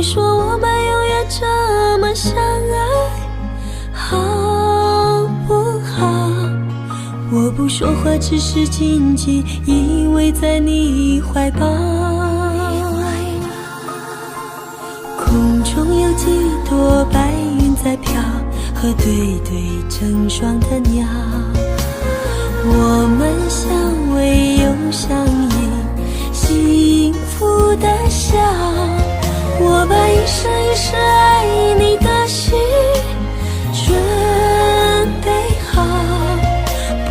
说我们永远这么相爱，好不好？我不说话，只是紧紧依偎在你怀抱。空中有几朵白云在飘，和对对成双的鸟。我们相偎又相依，幸福的笑。我把一生一世爱你的心准备好，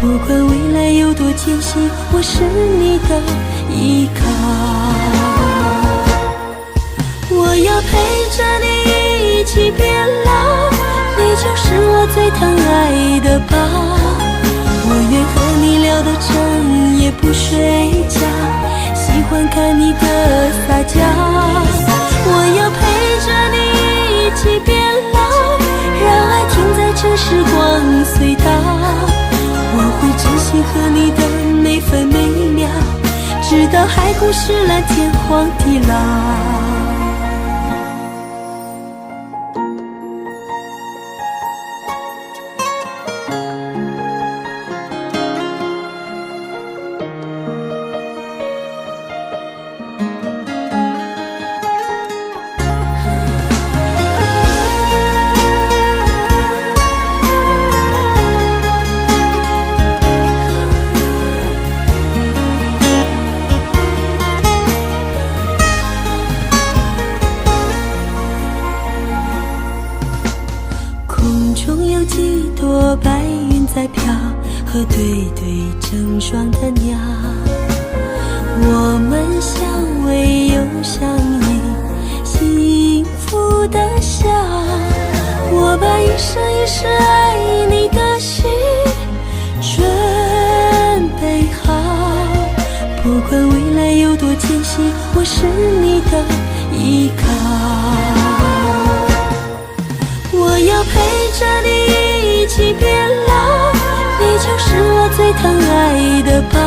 不管未来有多艰辛，我是你的依靠。我要陪着你一起变老，你就是我最疼爱的宝。我愿和你聊到整夜不睡觉，喜欢看你的撒娇。我要陪着你一起变老，让爱停在这时光隧道。我会珍惜和你的每分每秒，直到海枯石烂，天荒地老。几朵白云在飘，和对对成双的鸟。我们相偎又相依，幸福的笑。我把一生一世爱你的心准备好，不管未来有多艰辛，我是你的依靠。我要陪着你一起变老，你就是我最疼爱的宝。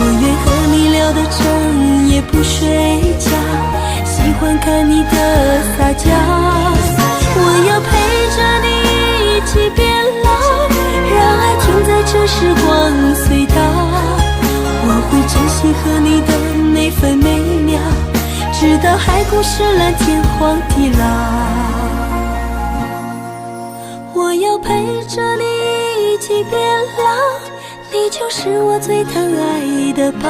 我愿和你聊到整夜不睡觉，喜欢看你的撒娇。我要陪着你一起变老，让爱停在这时光隧道。我会珍惜和你的每分每秒，直到海枯石烂，天荒地老。我要陪着你一起变老，你就是我最疼爱的宝。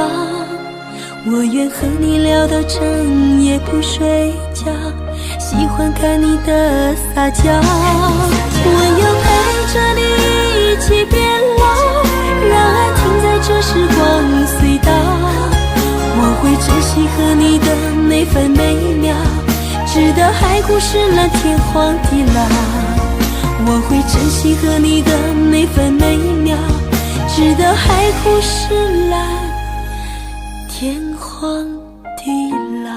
我愿和你聊到整夜不睡觉，喜欢看你的撒娇。我要陪着你一起变老，让爱停在这时光隧道。我会珍惜和你的每分每秒，直到海枯石烂，天荒地老。我会珍惜和你的每分每秒，直到海枯石烂，天荒地老。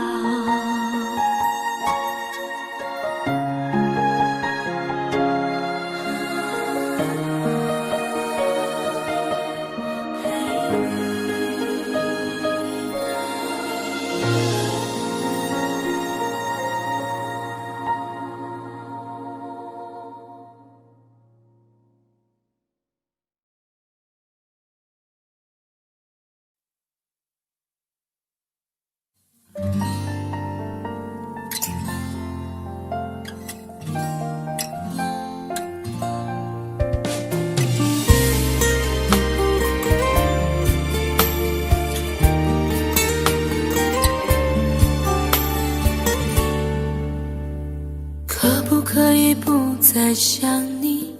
可以不再想你，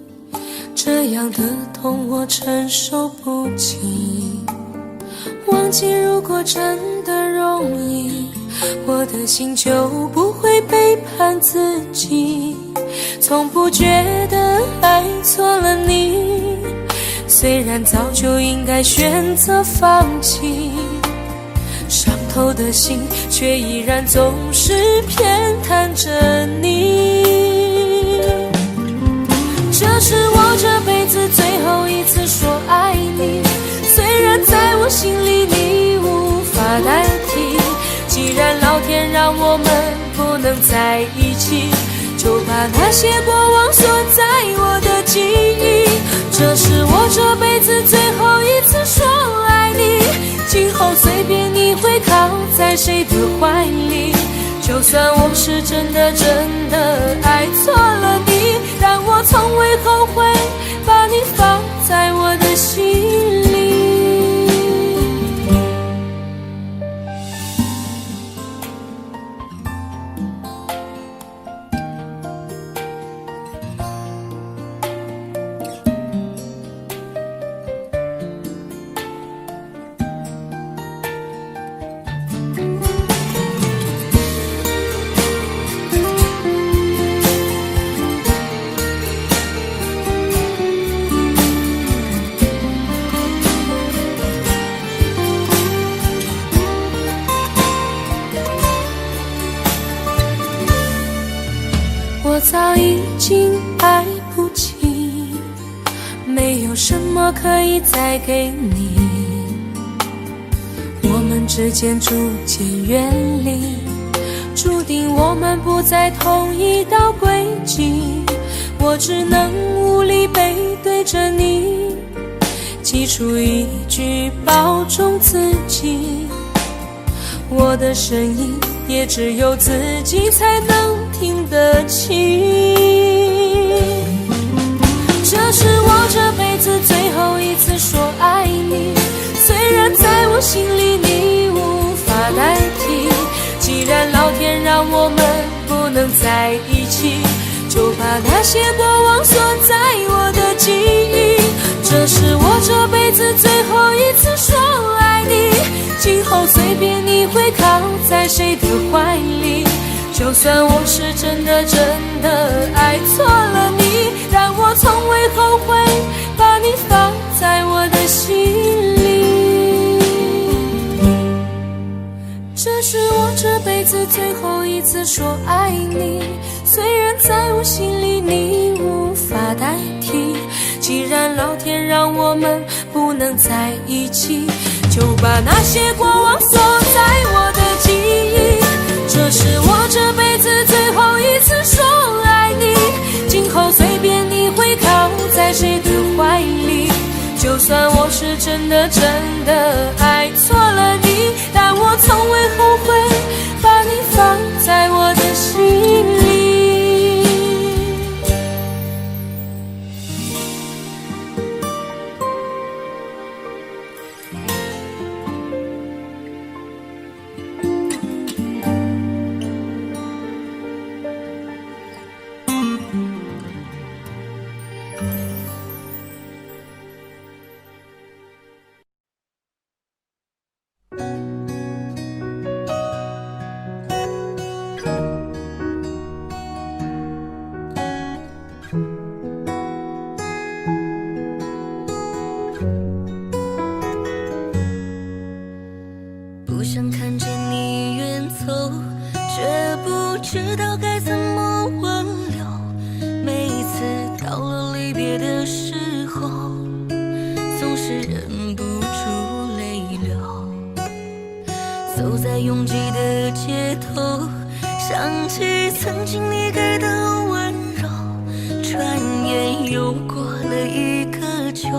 这样的痛我承受不起。忘记如果真的容易，我的心就不会背叛自己。从不觉得爱错了你，虽然早就应该选择放弃，伤透的心却依然总是偏袒着你。这是我这辈子最后一次说爱你，虽然在我心里你无法代替。既然老天让我们不不能在一起，就把那些过往锁在我的记忆。这是我这辈子最后一次说爱你，今后随便你会靠在谁的怀里，就算我是真的爱错了你，但我从未后悔把你放在我的心里。我早已经爱不起，没有什么可以再给你，我们之间逐渐远离，注定我们不在同一道轨迹，我只能无力背对着你，挤出一句保重自己，我的声音也只有自己才能听得清。这是我这辈子最后一次说爱你，虽然在我心里你无法代替，既然老天让我们不能在一起，就把那些过往锁在我的记忆。这是我这辈子最后一次说爱你，今后随便你会靠在谁的怀里，就算我是真的爱错了你，但我从未后悔把你放在我的心里。这是我这辈子最后一次说爱你，虽然在我心里你无法代替，既然老天让我们不能在一起，就把那些过往锁在我的记忆。这是我这辈子最后一次说爱你，今后随便你会靠在谁的怀里，就算我是真的爱错了你，但我从未后悔把你放在我的心里。不想看见你远走，却不知道该怎么挽留。每一次到了离别的时候，总是忍不住泪流。走在拥挤的街头，想起曾经你给的温柔，转眼又过了一个秋，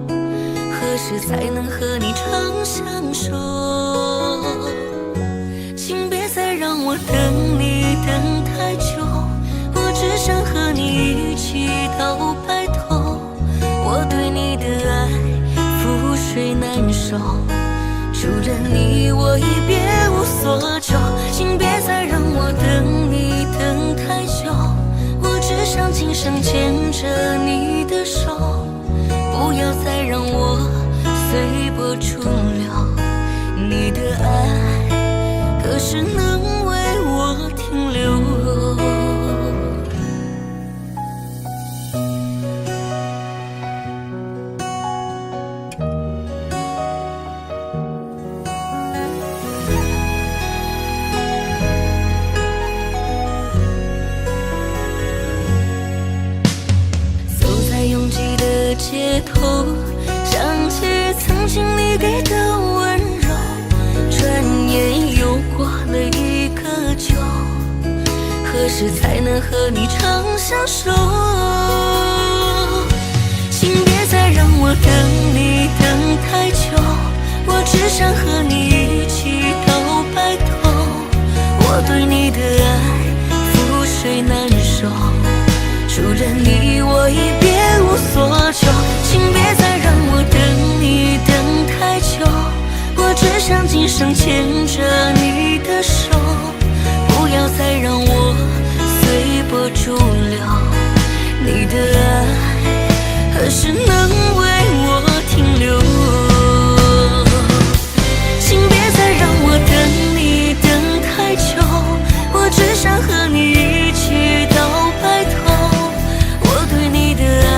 何时才能和你长相守？请别再让我等你等太久，我只想和你一起到白头。我对你的爱覆水难收，除了你我已别无所求。请别再让我等你等太久，我只想今生牵着你的手，不要再让我随波逐流。你的爱何时能为我停留？走在拥挤的街头，想起曾经你给的温柔，转眼又过了一时才能和你长相守。请别再让我等你等太久，我只想和你一起到白头。我对你的爱覆水难收，除了你我已别无所求。请别再让我等你等太久，我只想今生牵着你的手，不要再让我随波逐流。你的爱何时能为我停留？请别再让我等你等太久，我只想和你一起到白头。我对你的爱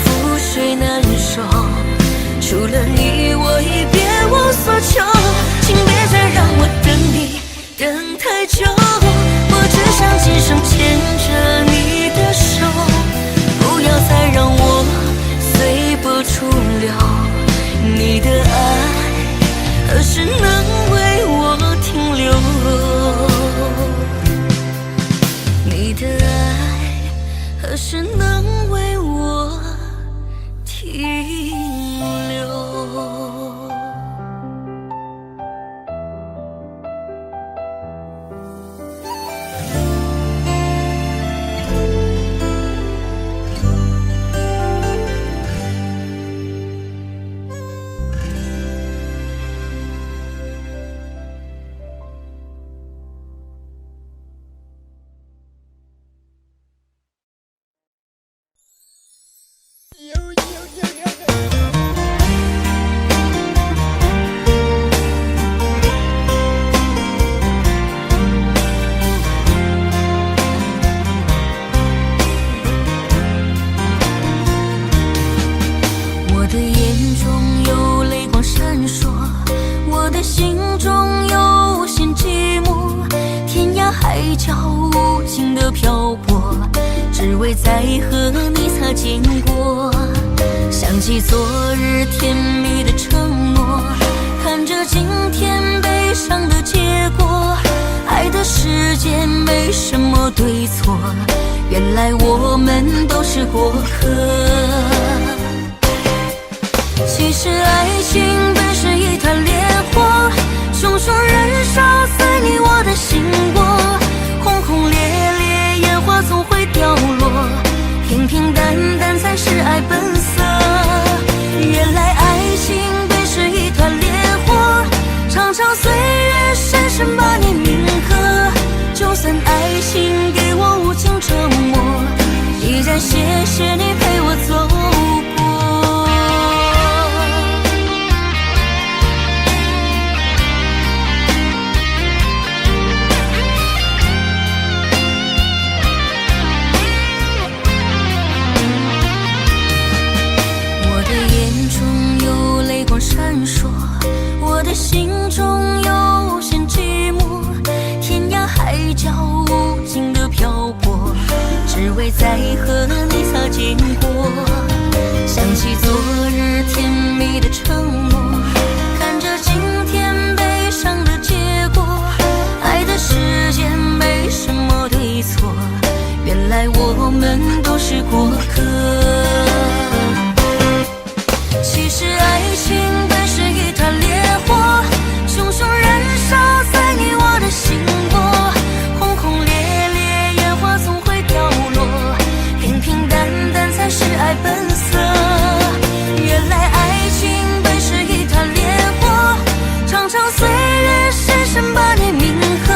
覆水难收，除了你我已别无所求。请别再让我等你等太久，我只想今生牵着你的手，不要再让我随波逐流。你的爱何时能为我停留？你的爱何时能为我停留？我的眼中有泪光闪烁，我的心中有无限寂寞，天涯海角无尽的漂泊，只为再和你擦肩过。想起昨日甜蜜的承诺，看着今天悲伤的结果，爱的世界没什么对错，原来我们都是过客。其实爱情本是一团烈火，熊熊燃烧在你我的心窝，轰轰烈烈烟花总会掉落，平平淡淡才是爱本色。原来爱情本是一团烈火，长长岁月深深把你铭刻，就算爱情给我无情折磨，依然谢谢你陪我走过。闪烁，我的心中有无限寂寞，天涯海角无尽的漂泊，只为再和你擦肩过。想起昨日甜蜜的承诺，看着今天悲伤的结果，爱的世界没什么对错，原来我们都是过客。其实爱情本是一团烈火，熊熊燃烧在你我的心窝，轰轰烈烈烟花总会掉落，平平淡淡才是爱本色。原来爱情本是一团烈火，长长岁月深深把你铭刻，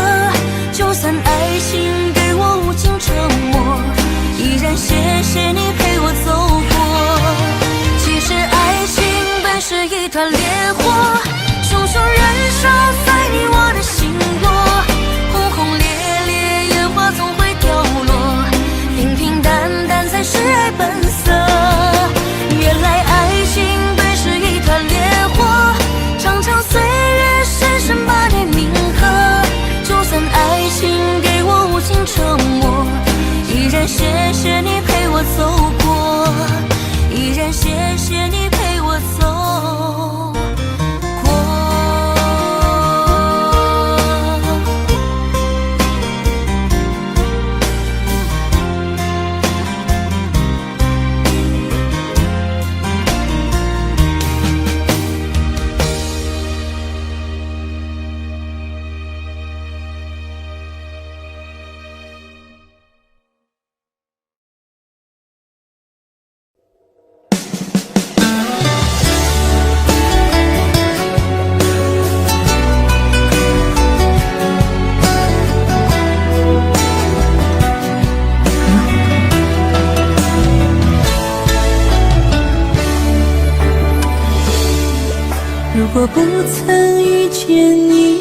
就算爱情给我无情折磨，依然谢谢你陪我走过。其实爱情本是一团烈火，熊熊燃烧在你我的心窝，轰轰烈烈烟花总会掉落，平平淡淡才是爱本色。原来爱情本是一团烈火，长长岁月深深把你铭刻，就算爱情给我无情折磨，依然谢谢你陪我走过，依然谢谢你陪我走过。曾遇见你，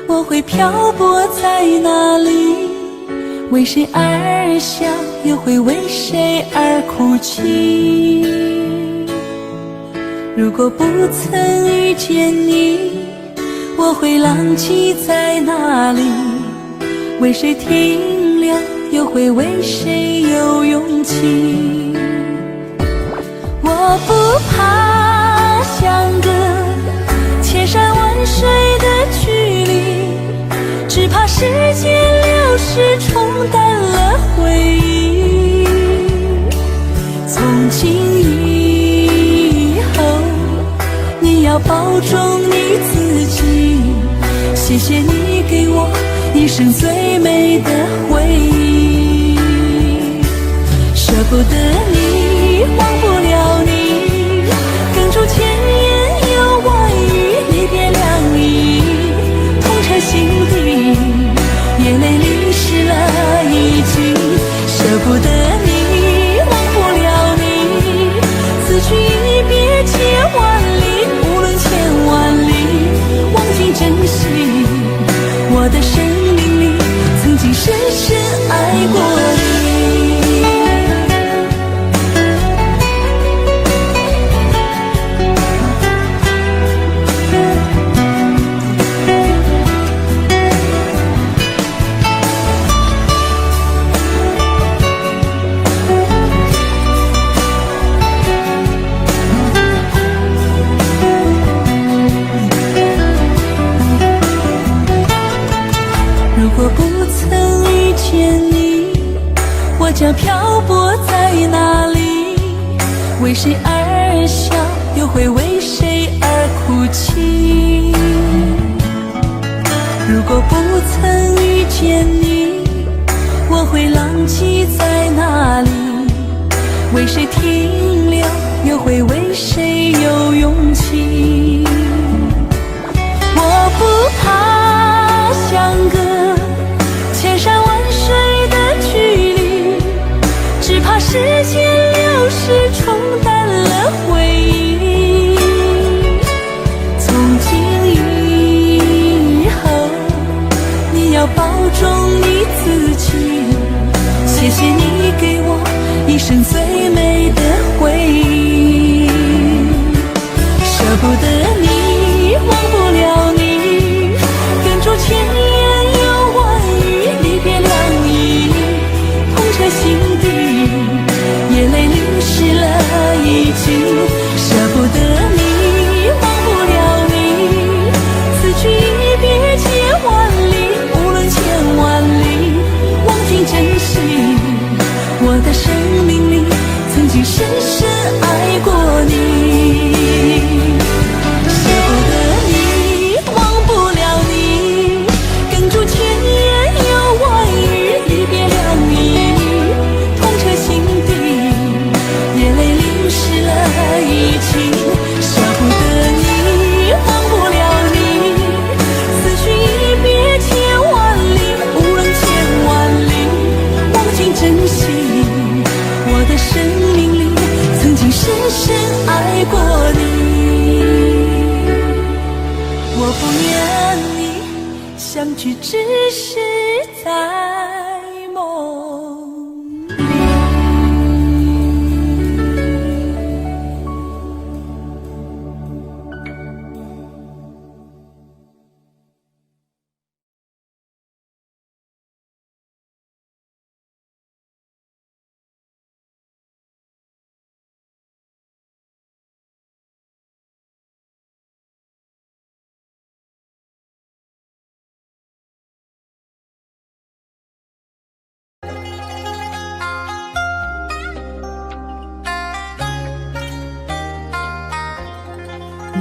我会漂泊在哪里？为谁而笑，又会为谁而哭泣？如果不曾遇见你，我会浪迹在哪里？为谁停留，又会为谁有勇气？我不怕相隔千山万水的距离，只怕时间流逝冲淡了回忆。从今以后，你要保重你自己，谢谢你给我一生最美的回忆。舍不得你，忘不了你，哽住千言又万语，离别凉意痛彻心底，眼泪淋湿了衣襟。舍不得你，忘不了你，此去一别千万里，无论千万里，忘记珍惜。我的生命里曾经深深爱过你。如果不曾遇见你，我将漂泊在哪里？为谁而笑，又会为谁而哭泣？如果不曾遇见你，我会浪迹在哪里？为谁停留，又会为谁有勇气？我不怕相隔千山万水的距离，只怕时间流逝冲淡了回忆。从今以后，你要保重你自己，谢谢你给我一生最美的回忆。舍不得你，忘不了你，哽住千言又万语，离别凉意痛彻心底，眼泪淋湿了衣襟。舍不得你，忘不了你，此去一别千万里，无论千万里，忘记珍惜。我的生命里曾经深深爱过你。舍不得你，忘不了你，哽住千言又万语，离别凉意痛彻心底，眼泪淋湿了衣襟。舍不得你，忘不了你，此去一别千万里，无论千万里，忘记珍惜。我的生命里曾经深深爱过你，我不愿你相聚只是在梦里。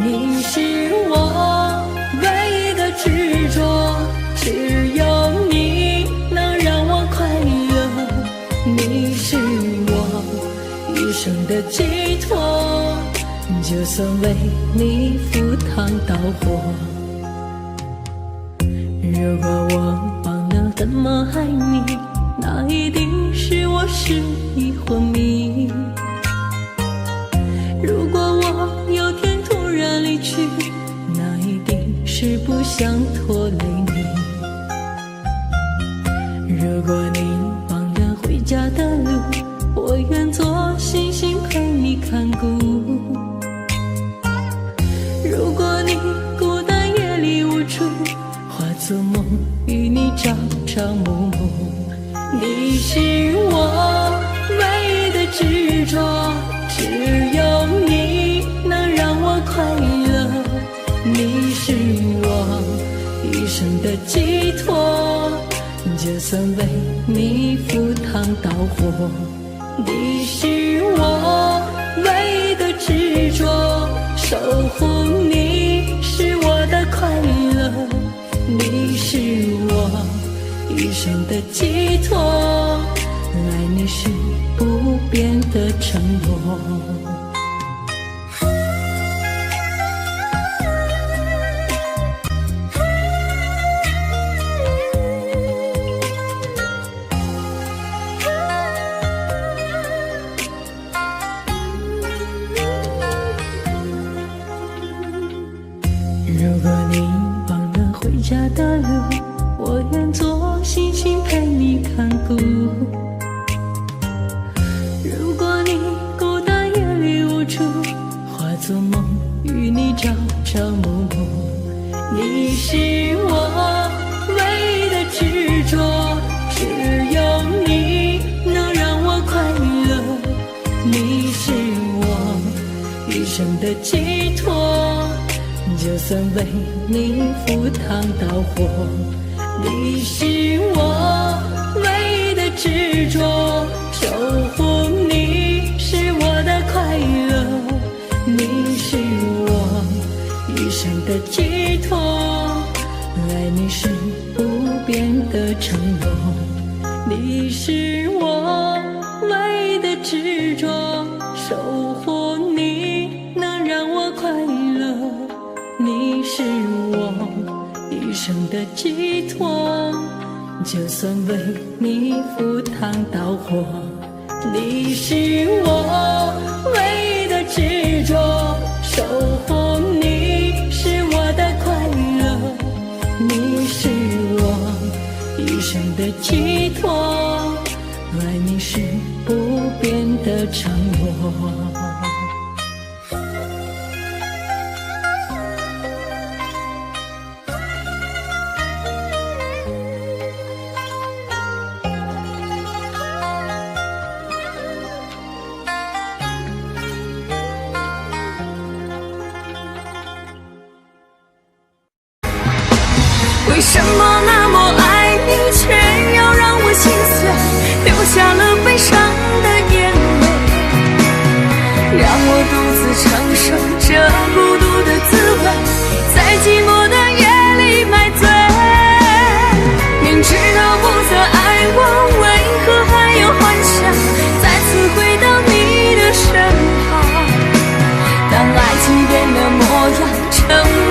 你是我唯一的执着，只有你能让我快乐。你是我一生的寄托，就算为你赴汤蹈火。如果我忘了怎么爱你，那一定是我失忆昏迷。如果我有天突然离去，那是不想拖累你。如果你忘了回家的路，我愿做星星陪你看顾。如果你孤单夜里无助，化作梦与你朝朝暮暮。你是我唯一的执着，只有你能让我快乐。你是我一生的寄托，就算为你赴汤蹈火。你是我唯一的执着，守护你是我的快乐。你是我一生的寄托，爱你是不变的承诺。如果你忘了回家的路，我愿做星星陪你看顾。如果你孤单夜里无助，化作梦与你朝朝暮暮。你是我唯一的执着，只有你能让我快乐。你是我一生的寄托，就算为你赴汤蹈火。你是我唯一的执着，守护你是我的快乐。你是我一生的寄托，爱你是不变的承诺。你是我唯一的执着，守护你能让我快乐。你是我一生的寄托，就算为你赴汤蹈火。你是我唯一的执着，守护你是我的快乐。你是我一生的寄托，爱你是不变的承诺。为什么那么爱你，却要让我心碎，流下了悲伤的眼泪，让我独自承受这孤独的滋味，在寂寞的夜里买醉。明知道不再爱我，为何还有幻想再次回到你的身旁？当爱情变了模样，成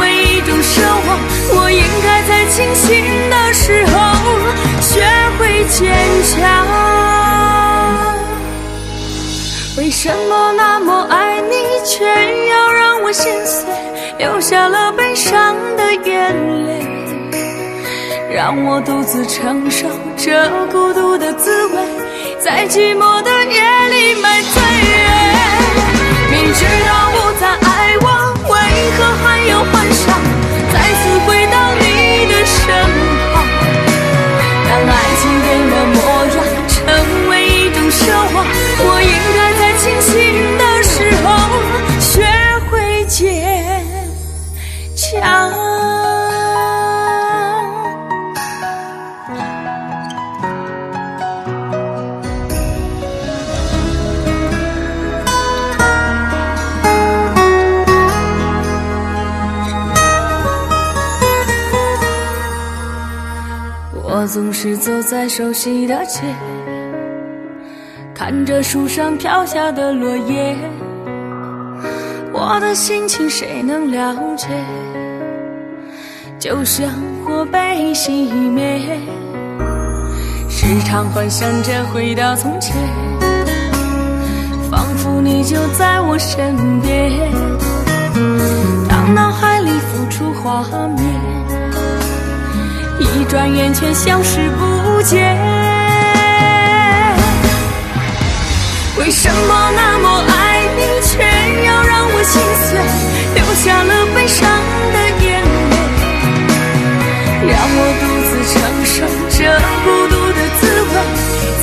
为一种奢望，我应该在清醒的时候学会坚强。为什么那么爱你，却要让我心碎，流下了悲伤的眼泪，让我独自承受这孤独的滋味，在寂寞的夜里买醉。明知道不再爱我，为何还有幻想再次回到你的身旁？当爱情变了模样，成为一种奢望，我应该在清醒的时候学会坚强。我总是走在熟悉的街，看着树上飘下的落叶，我的心情谁能了解？就像火被熄灭，时常幻想着回到从前，仿佛你就在我身边。当脑海里浮出画画面，一转眼却消失不见。为什么那么爱你，却要让我心碎，流下了悲伤的眼泪，让我独自承受这孤独的滋味，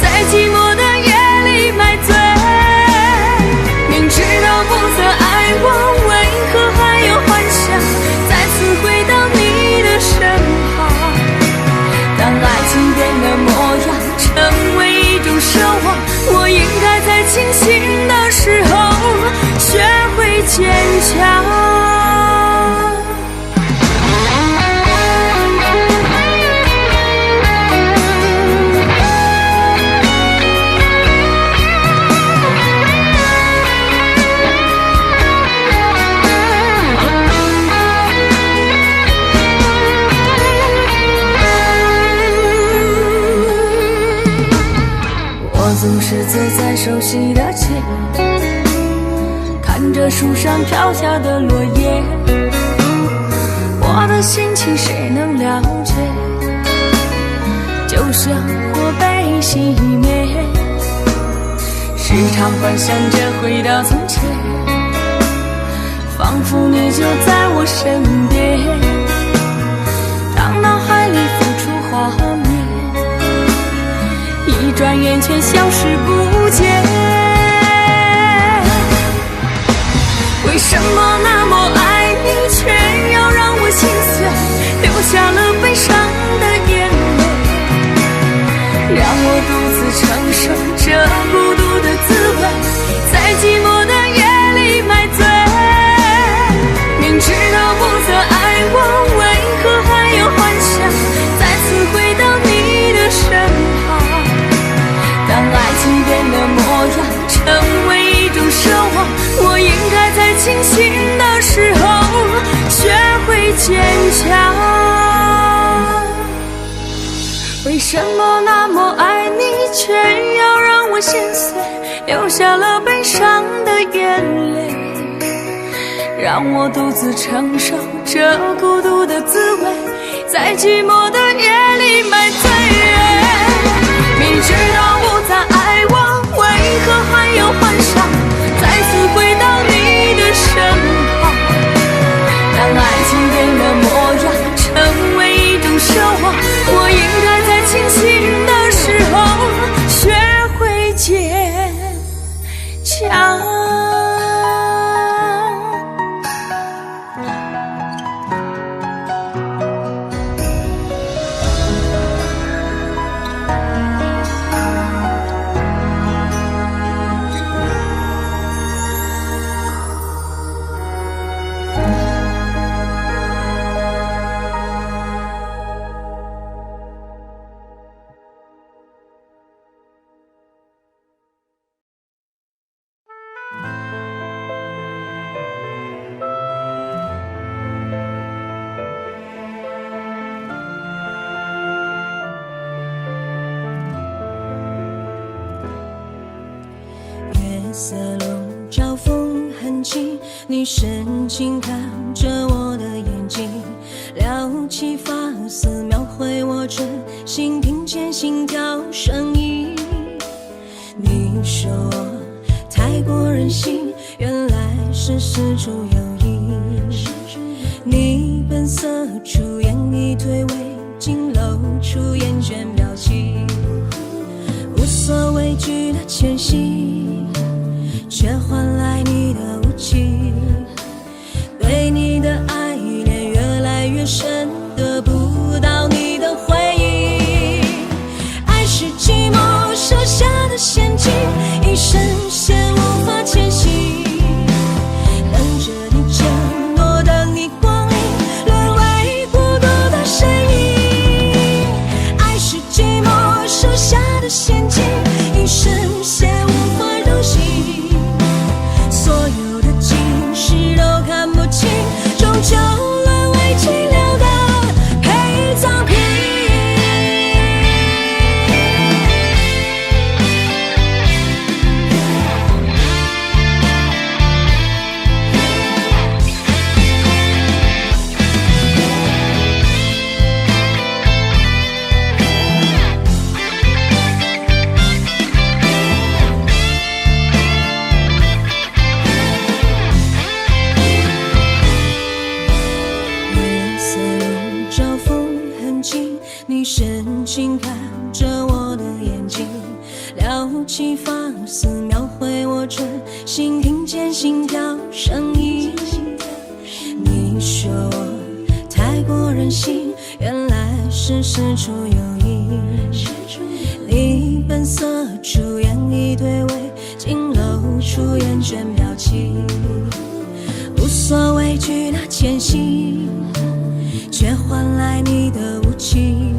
在寂寞的夜里买醉。明知道不再爱我，为何还有幻想再次回到你的身旁？当爱情变了模样，成为一种奢望，我应该在清醒的时候学会坚强。总是走在熟悉的街，看着树上飘下的落叶，我的心情谁能了解？就像火被熄灭，时常幻想着回到从前，仿佛你就在我身边。当脑海里浮出画面，一转眼却消失不见。为什么那么爱你，却要让我心碎，流下了悲伤的眼泪，让我独自承受这孤独的滋味，在寂寞的夜里买醉。明知道不再爱我，为何还有幻想再次回到你的身旁？当爱情变了模样，成为一种奢望，我应该在清醒的时候学会坚强。为什么那么爱你，却要让我心碎，流下了悲伤的眼泪，让我独自承受这孤独的滋味，在寂寞的夜里买醉。明知道不再爱我，为何还有幻想再次回到你的身旁？当爱情变了模样，成为一种奢望，我应该在清醒的时候学会坚强。色笼罩风很轻，你深情看着我的眼睛，撩起发丝描绘我真心，听见心跳声音。你说我太过任性，原来是事出有因。你本色出演，你退位竟露出厌倦表情，无所畏惧的前行，却换来你的无情。对你的爱恋越来越深，得不到你的回应。爱是寂寞设下的陷阱，一生陷无法前行。等着你承诺，等你光临，沦为孤独的身影。爱是寂寞设下的陷阱，一生陷无法入戏。所有睛看着我的眼睛，撩起发丝描绘我真心，听见心跳声音。你说我太过任性，原来是事出有因。你本色出演一对味，竟露出厌倦表情，无所畏惧的前行，却换来你的无情。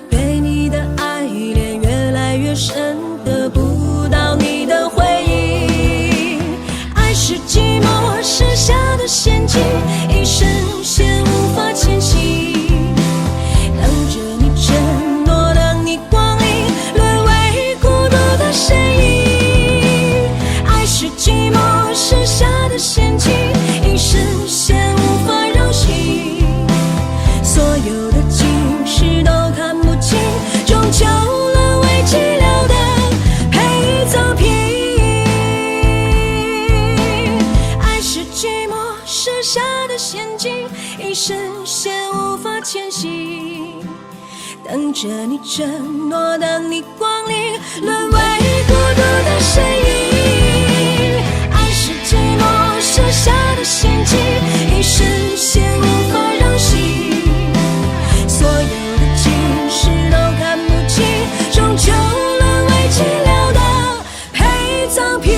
对你的爱恋越来越深，得不到你的回应。爱是寂寞设下的陷阱，一生陷无法前行。等着你承诺，等你光临，沦为孤独的身影。爱是寂寞设下的陷阱，一生陷无法绕行。所有的情绪都看不清，终究沦为寂寥的陪葬品。爱是寂寞设下的陷阱，一生陷无法前行。等着你承诺，等你光临，沦为孤独的身影。爱是寂寞设下的陷阱，一生陷无法绕行。所有的情绪都看不清，终究沦为寂寥的陪葬品。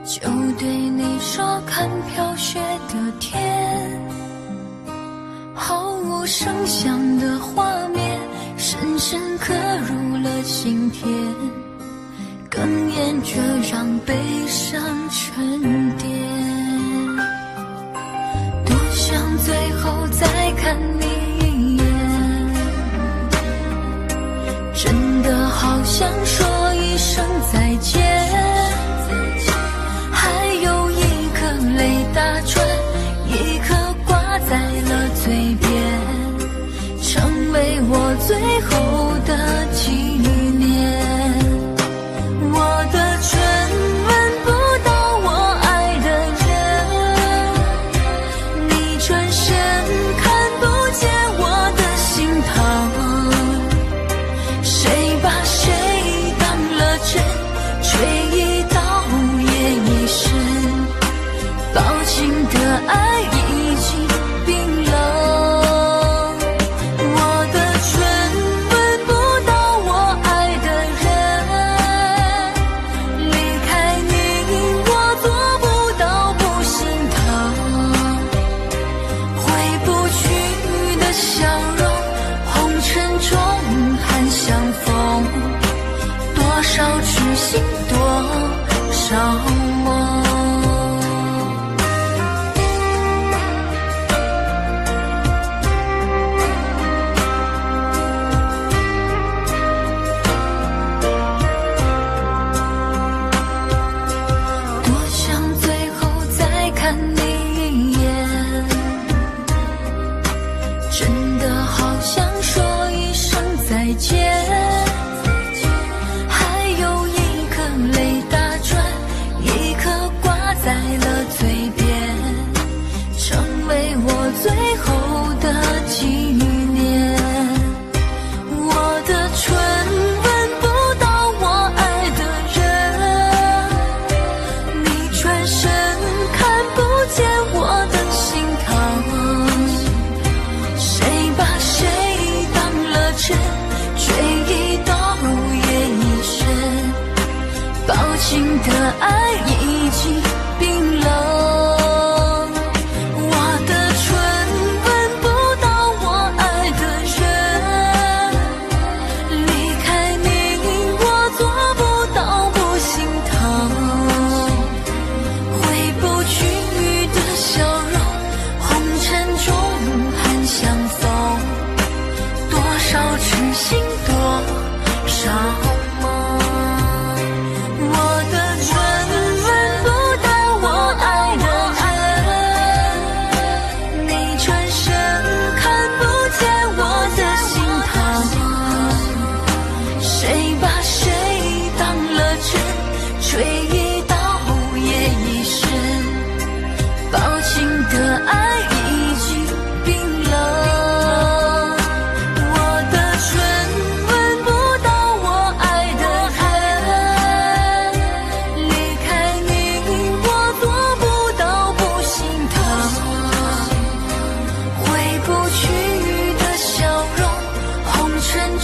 就对你说看飘雪的天，毫无声响的画面，深深刻入了心田，哽咽着让悲伤沉淀。多想最后再看你一眼，真的好想说一声再见。泪打转，一颗挂在了嘴边，成为我最后的纪念。我的唇吻不到我爱的人，你转身看不见我的心疼。谁把谁当了真，吹一刀也一生。抱紧的爱已经冰冷，我的唇吻不到我爱的人，离开你我做不到不心疼。回不去的笑容，红尘中还相逢，多少痴心多少梦。还有一颗泪打转，一颗挂在了嘴边，成为我最后的纪念。我的唇吻不到我爱的人，你转身看不见我的心疼。谁把谁当了真，吹一刀也一生，抱紧的爱已经冰冷。我的唇吻不到我爱的人，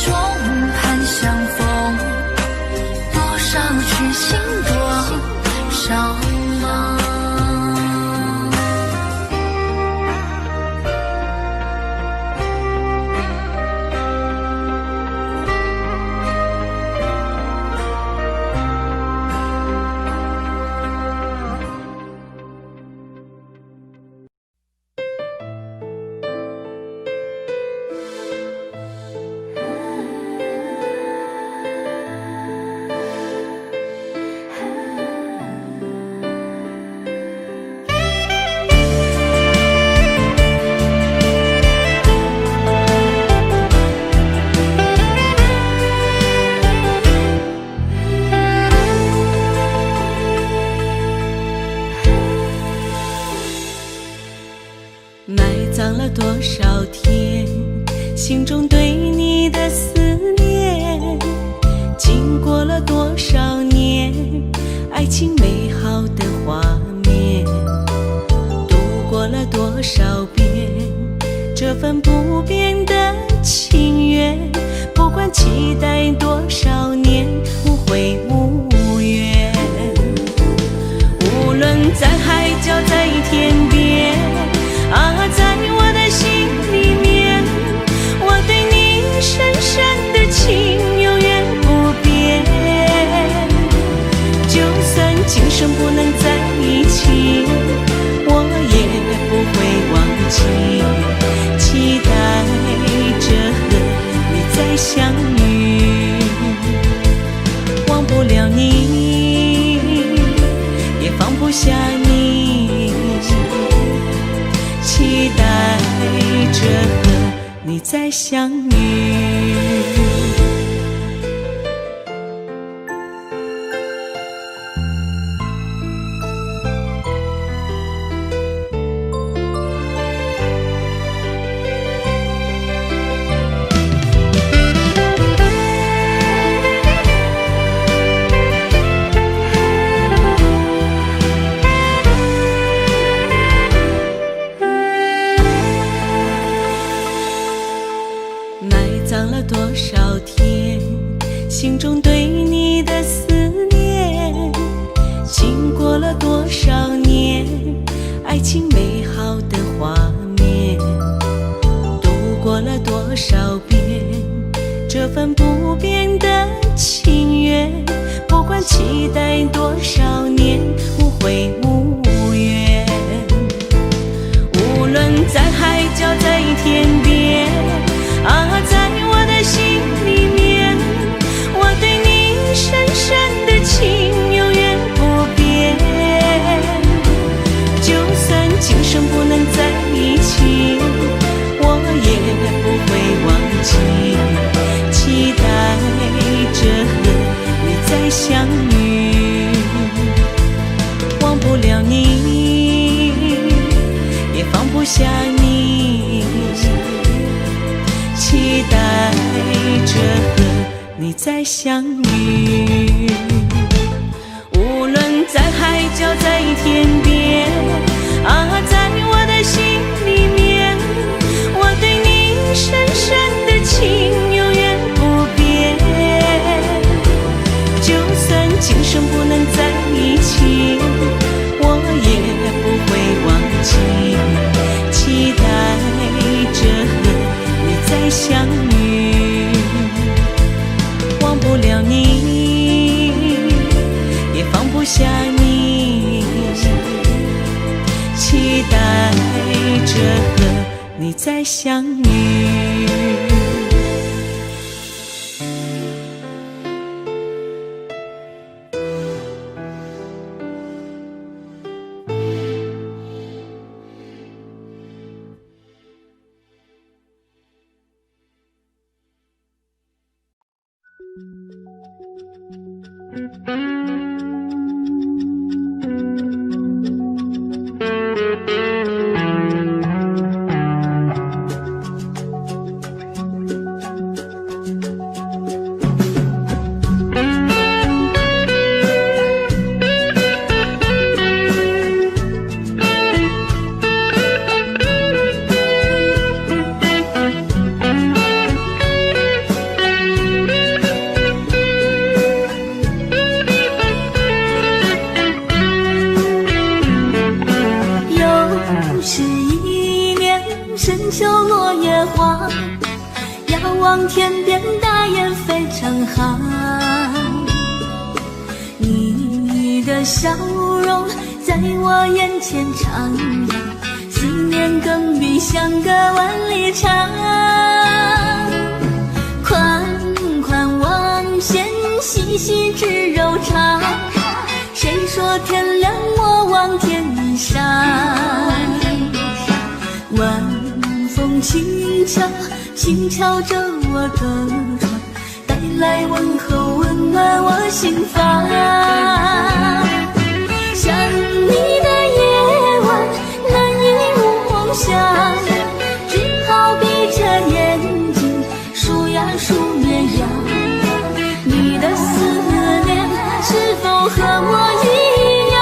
中盼相逢，多少痴心多少梦。埋葬了多少天，心中对你的思念，经过了多少年，爱情美好的画面，度过了多少遍，这份不变的情缘，不管期待多少年，无悔无怨。无论在海角在天边啊，在我的心里面，我对你深深的情永远不变。就算今生不能在一起，我也不会忘记，期待着和你再相遇。忘不了你，也放不下你，期待着和你再相遇。葬了多少天，心中对你的思念，经过了多少年，爱情美好的画面，度过了多少遍，这份不变的情缘，不管期待多少年，无悔无怨。无论在海角在天边啊，在我的心里面，我对你深深的情永远不变。就算今生不能在一起，我也不会忘记，期待着和你再相遇。忘不了你，也放不下你，期待着和你再相遇。无论在海角在天边啊，在我的心里面，我对你深深的情永远不变。就算今生不能在一起，我也不会忘记，期待着和你再相遇。忘不了你，也放不下你，期待着和你再相遇。望天边大雁飞成行。你的笑容在我眼前徜徉，思念更比相隔万里长。款款望线，细细织柔肠。谁说天凉莫忘天上？晚风轻敲，轻敲着我的窗，带来问候，温暖我心房。想你的夜晚，难以入梦乡，只好闭着眼睛数呀数绵羊。你的思念是否和我一样，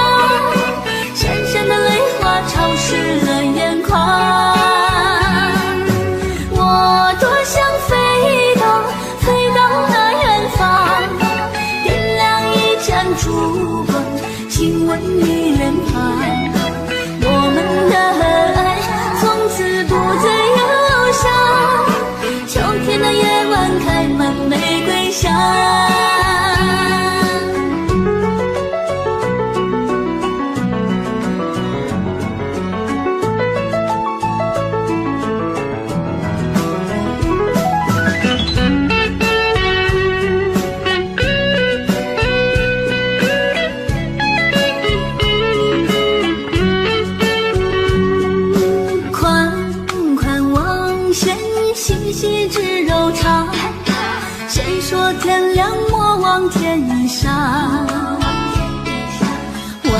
闪闪的泪花潮湿了眼眶。我多想飞到那远方，点亮一盏烛光，亲吻你脸庞。我们的爱从此不再忧伤，秋天的夜晚开满玫瑰香。细细织柔肠，谁说天凉莫忘天上？晚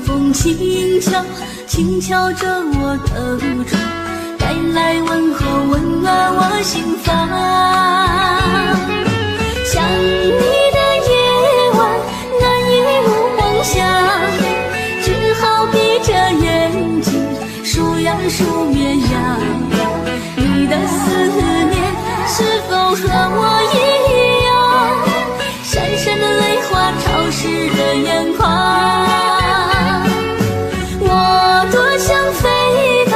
风轻敲，轻敲着我的窗，带来问候，温暖我心房。想你的夜晚，难以入梦乡，只好闭着眼睛数呀数绵羊。你的思念是否和我一样，闪闪的泪花潮湿了眼眶。我多想飞到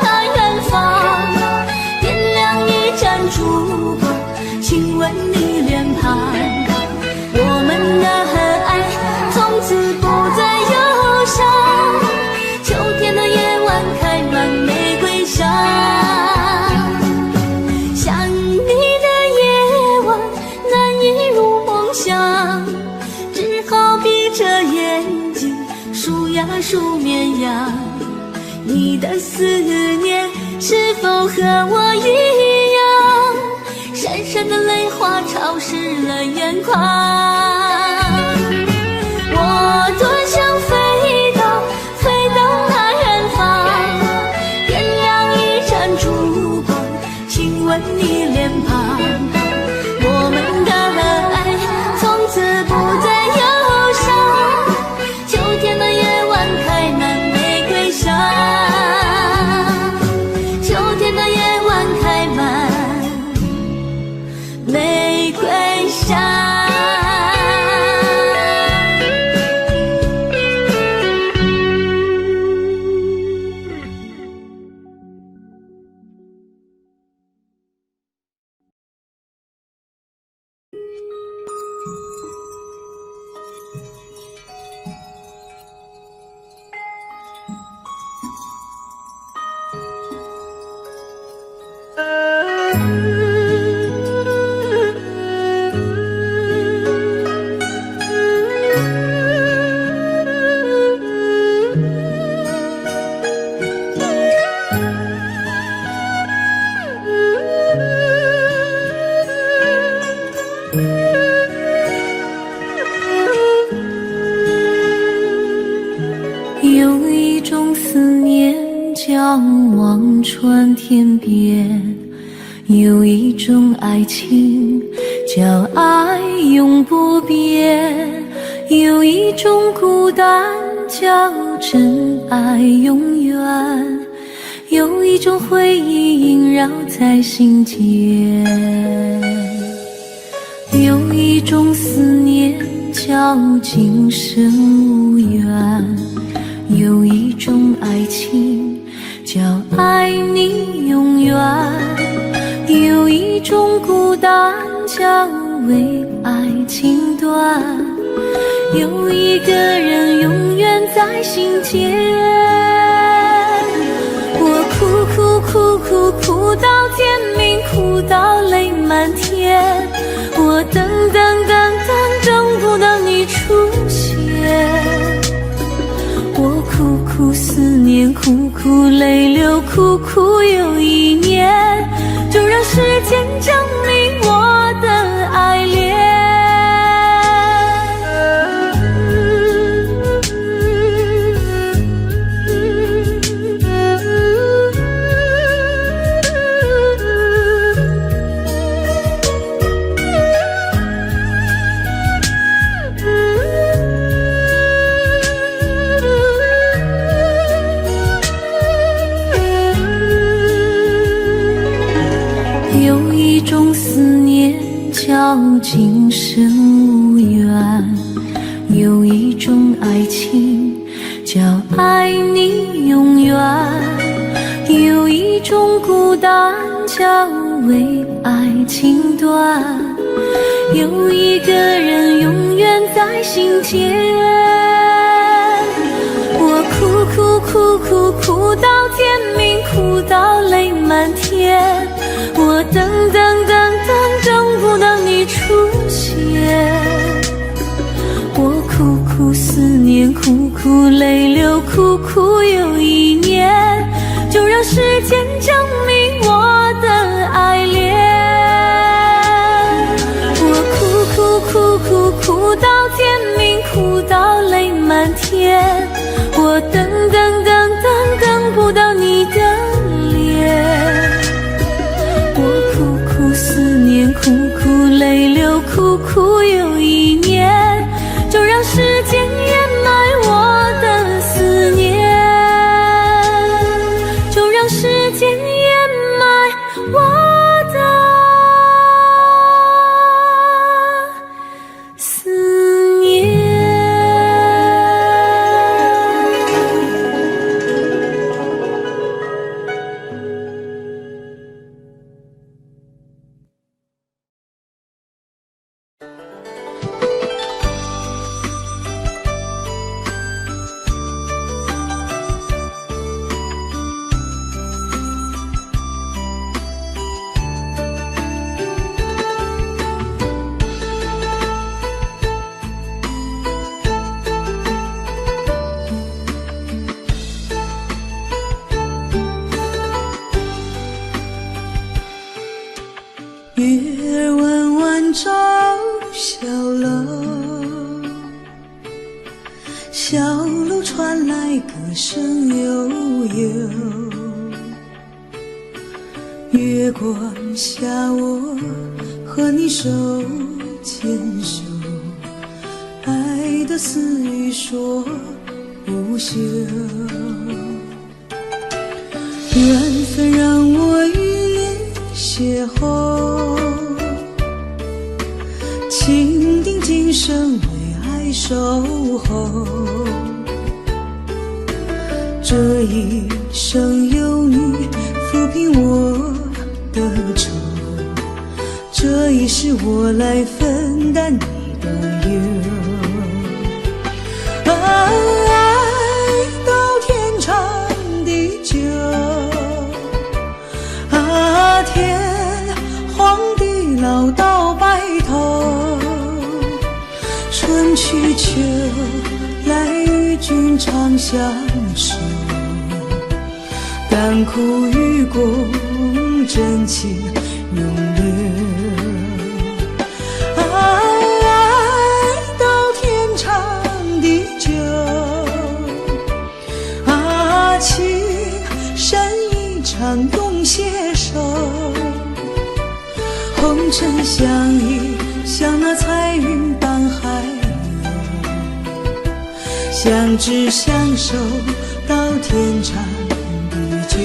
那远方，点亮一盏烛光，亲吻你脸庞。我们的爱从此不再忧伤，秋天的夜晚开满玫瑰香。数绵羊，你的思念是否和我一样，闪闪的泪花潮湿了眼眶。我多想飞到那远方，点亮一盏烛光，亲吻你脸庞。我们的爱从此不再忧伤，秋天的夜晚开满玫瑰香，秋天的夜晚开满玫瑰香。有一种思念叫望穿天边，有一种爱情叫爱永不变，有一种孤单叫真爱永远，有一种回忆萦绕在心间，有一种思念叫今生无缘，有一种爱情叫爱你永远，有一一种孤单叫为爱情短，有一个人永远在心间。我哭到天明，哭到泪满天，我等不到你出现。我苦思念，苦泪流，苦又一年，就让时间证明我的爱恋。有一种思念叫今生无缘，有一种爱情叫爱你永远，有一种孤单叫为爱情短，有一个人永远在心间。我哭到天明，哭到泪满天，我等不到你出现。我苦思念，苦泪流，苦又一年，就让时间证明我的爱恋。我哭到天明，哭到泪满天，我等不到你的脸。我苦思念，苦泪流，苦又一年，就让时间掩埋我的思念，就让时间掩埋我的思念。月儿弯弯照小楼，小楼传来歌声悠悠。月光下，我和你手牵手，爱的私语说不休。缘分让我与你邂逅，情定今生为爱守候。这一生有你抚平我的愁，这一世我来分担你的忧。爱到天长地久，天荒地老到白头，春去秋来与君长相守，甘苦与共，真情永留。爱到天长地久，情深一场永携手，红尘相依，像那彩云伴海流，相知相守到天长地久。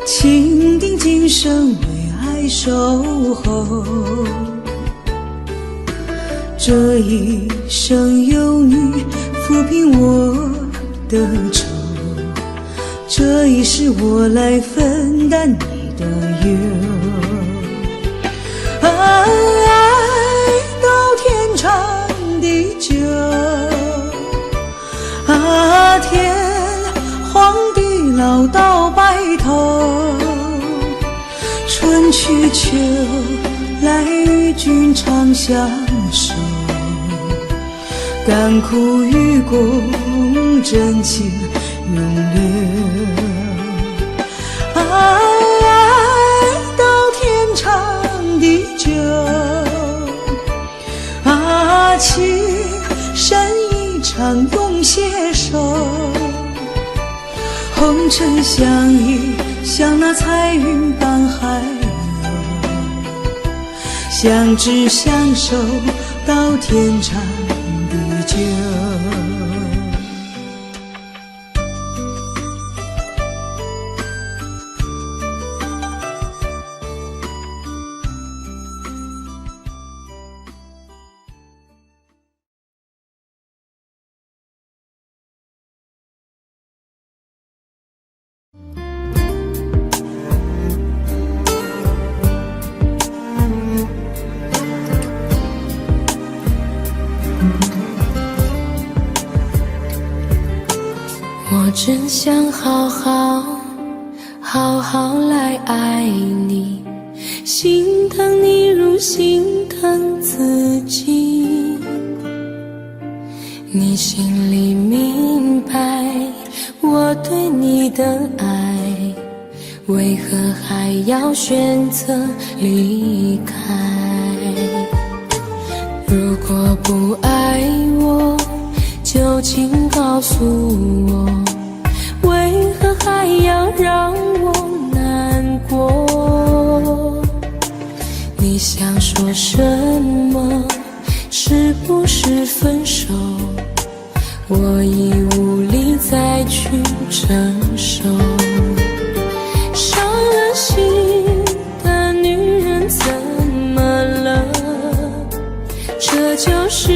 情定今生为爱守候。这一生有你抚平我的愁，这一世我来分担你的忧。爱到天长地久，天荒地老到白头，春去秋来与君长相守，甘苦与共，真情永留。爱到天长地久，情深一场永携手。红尘相依，像那彩云伴海鸥，相知相守到天长地久。我真想好好来爱你，心疼你如心疼自己。你心里明白我对你的爱，为何还要选择离开？如果不爱我，就请告诉我，为何还要让我难过？你想说什么？是不是分手？我已无力再去承受。伤了心的女人怎么了？这就是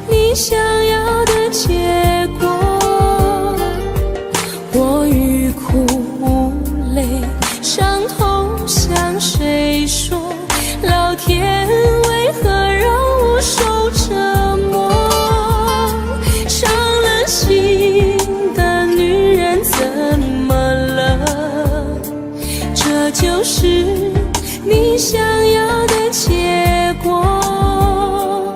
你想要的结果。我欲哭无泪，伤痛向谁说？老天为何让我受折磨？伤了心的女人怎么了？这就是你想要的结果。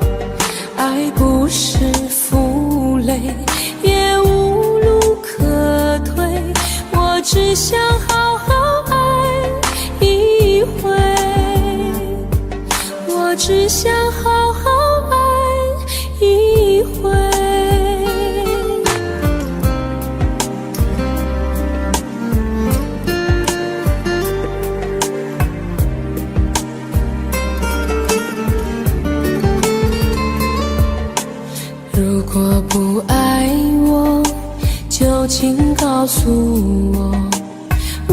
爱不是负累，也无路可退，我只想好好爱一回，我只想好好爱一回。如果不爱我，就请告诉我，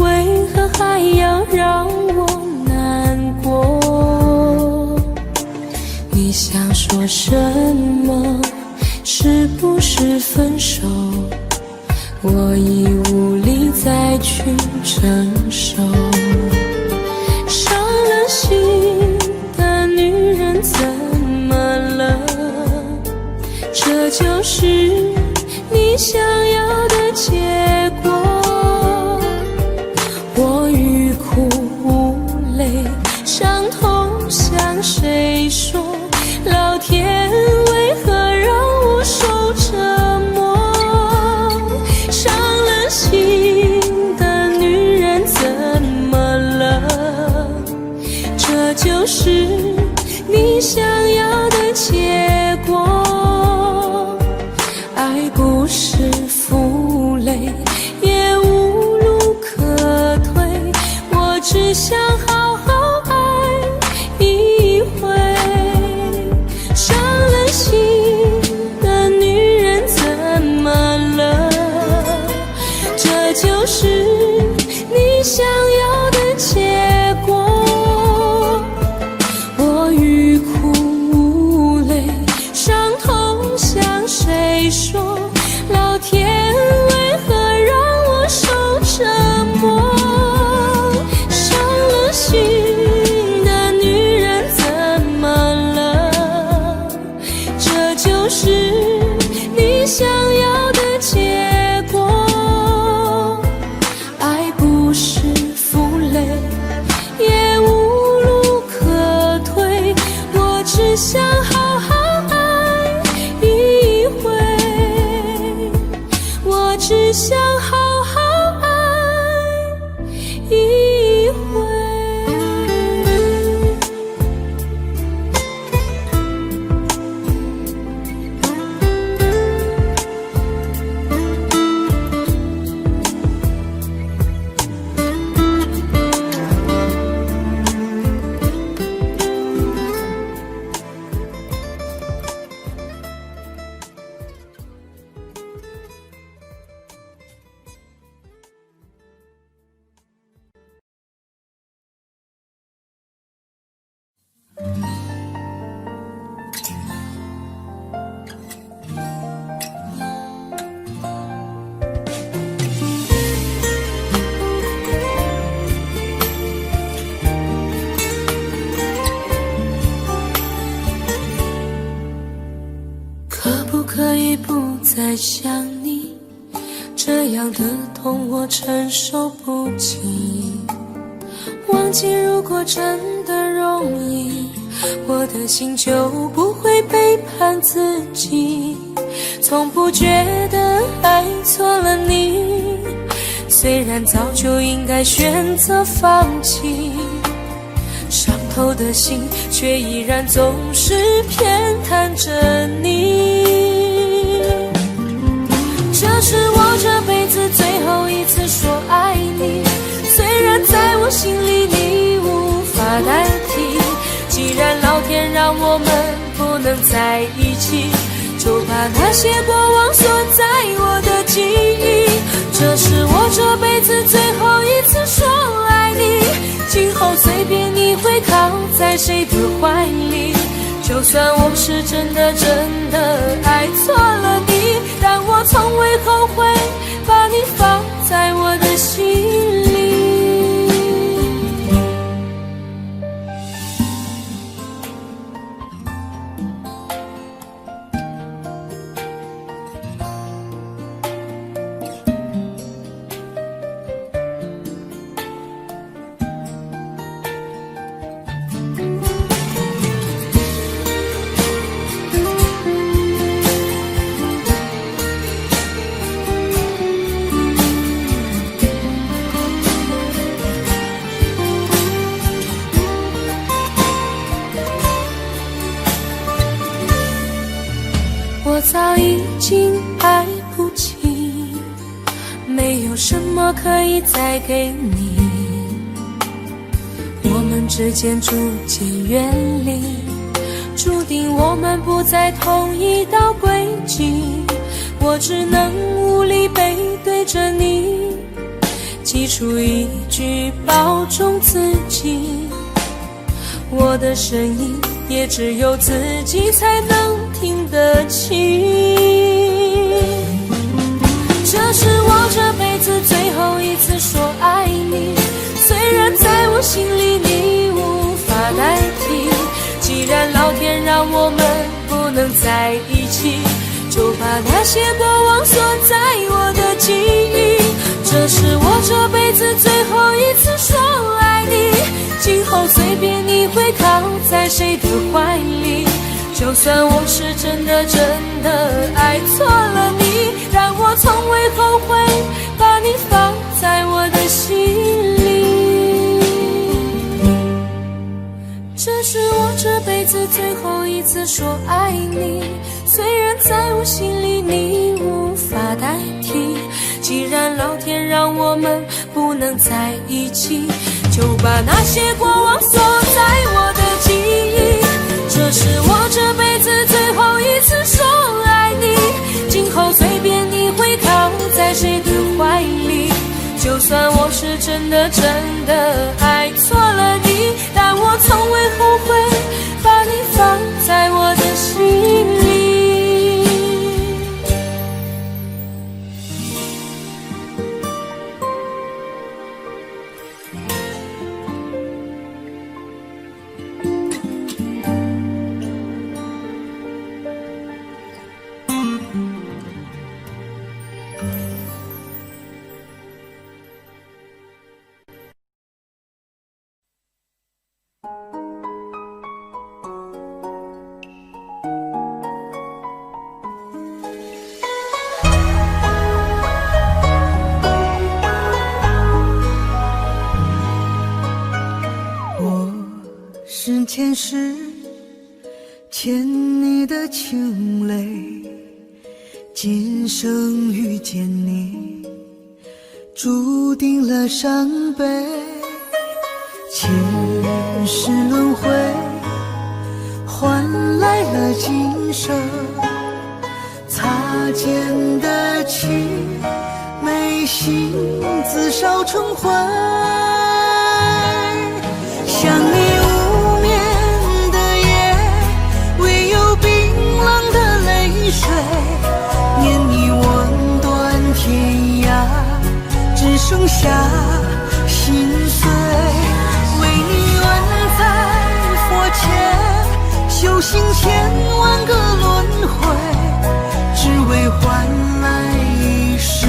为何还要让我难过？你想说什么？是不是分手？我已无力再去承受。伤了心的女人怎么了？这就是你想要的结果。我欲哭无泪，伤痛向谁说？老天为何让我受折磨？伤了心的女人怎么了？这就是你想要的结果。爱不是负累，也无路可退，我只想好好爱一回。伤了心的女人怎么了？这就是你想要的结果。我欲哭无泪，伤痛向谁说？老天为何让我受折磨？伤了心的女人怎么了？这就是你想要的结果。爱不是负累，也无路可退，我只想好好爱一回，我只想好好爱一回。可以不再想你，这样的痛我承受不起。忘记如果真的容易，我的心就不会背叛自己。从不觉得爱错了你，虽然早就应该选择放弃，伤透的心却依然总是偏袒着你。这是我这辈子最后一次说爱你，虽然在我心里你无法代替。既然老天让我们不能在一起，就把那些过往锁在我的记忆。这是我这辈子最后一次说爱你，今后随便你会靠在谁的怀里。就算我是真的爱错了你，但我从未后悔把你放在我的心里。我早已经爱不起，没有什么可以再给你。我们之间逐渐远离，注定我们不在同一道轨迹。我只能无力背对着你，挤出一句保重自己。我的声音也只有自己才能听得清。这是我这辈子最后一次说爱你，虽然在我心里你无法代替。既然老天让我们不能在一起，就把那些过往锁在我的记忆。这是我这辈子最后一次说爱你，今后随便你会靠在谁的怀里。就算我是真的爱错了你，但我从未后悔把你放在我的心里。这是我这辈子最后一次说爱你，虽然在我心里你无法代替。既然老天让我们不能在一起，就把那些过往锁在我的记忆。这是我这辈子最后一次说爱你，今后随便你会靠在谁的怀里。就就算我是真的爱错了你，但我从未后悔把你放在我的心里。是前世欠你的情泪，今生遇见你，注定了伤悲。前世轮回，换来了今生，擦肩的情，眉心自烧成灰。想你无眠的夜，唯有冰冷的泪水，念你望断天涯，只剩下心碎。为你愿在佛前修行千万个轮回，只为换来一世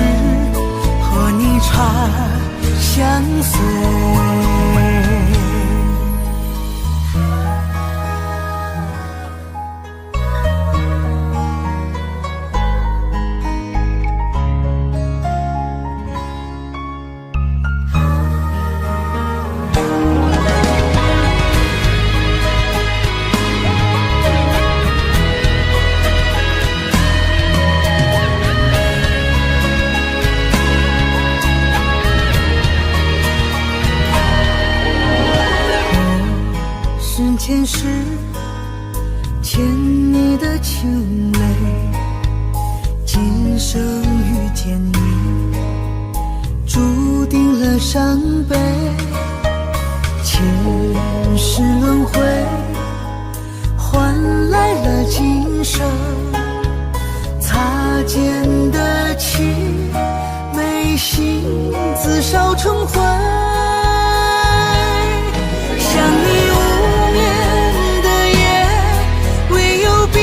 和你长相随。前世欠你的情泪，今生遇见你，注定了伤悲。前世轮回，换来了今生，擦肩的情，眉心自烧成灰。想你无眠的夜，唯有冰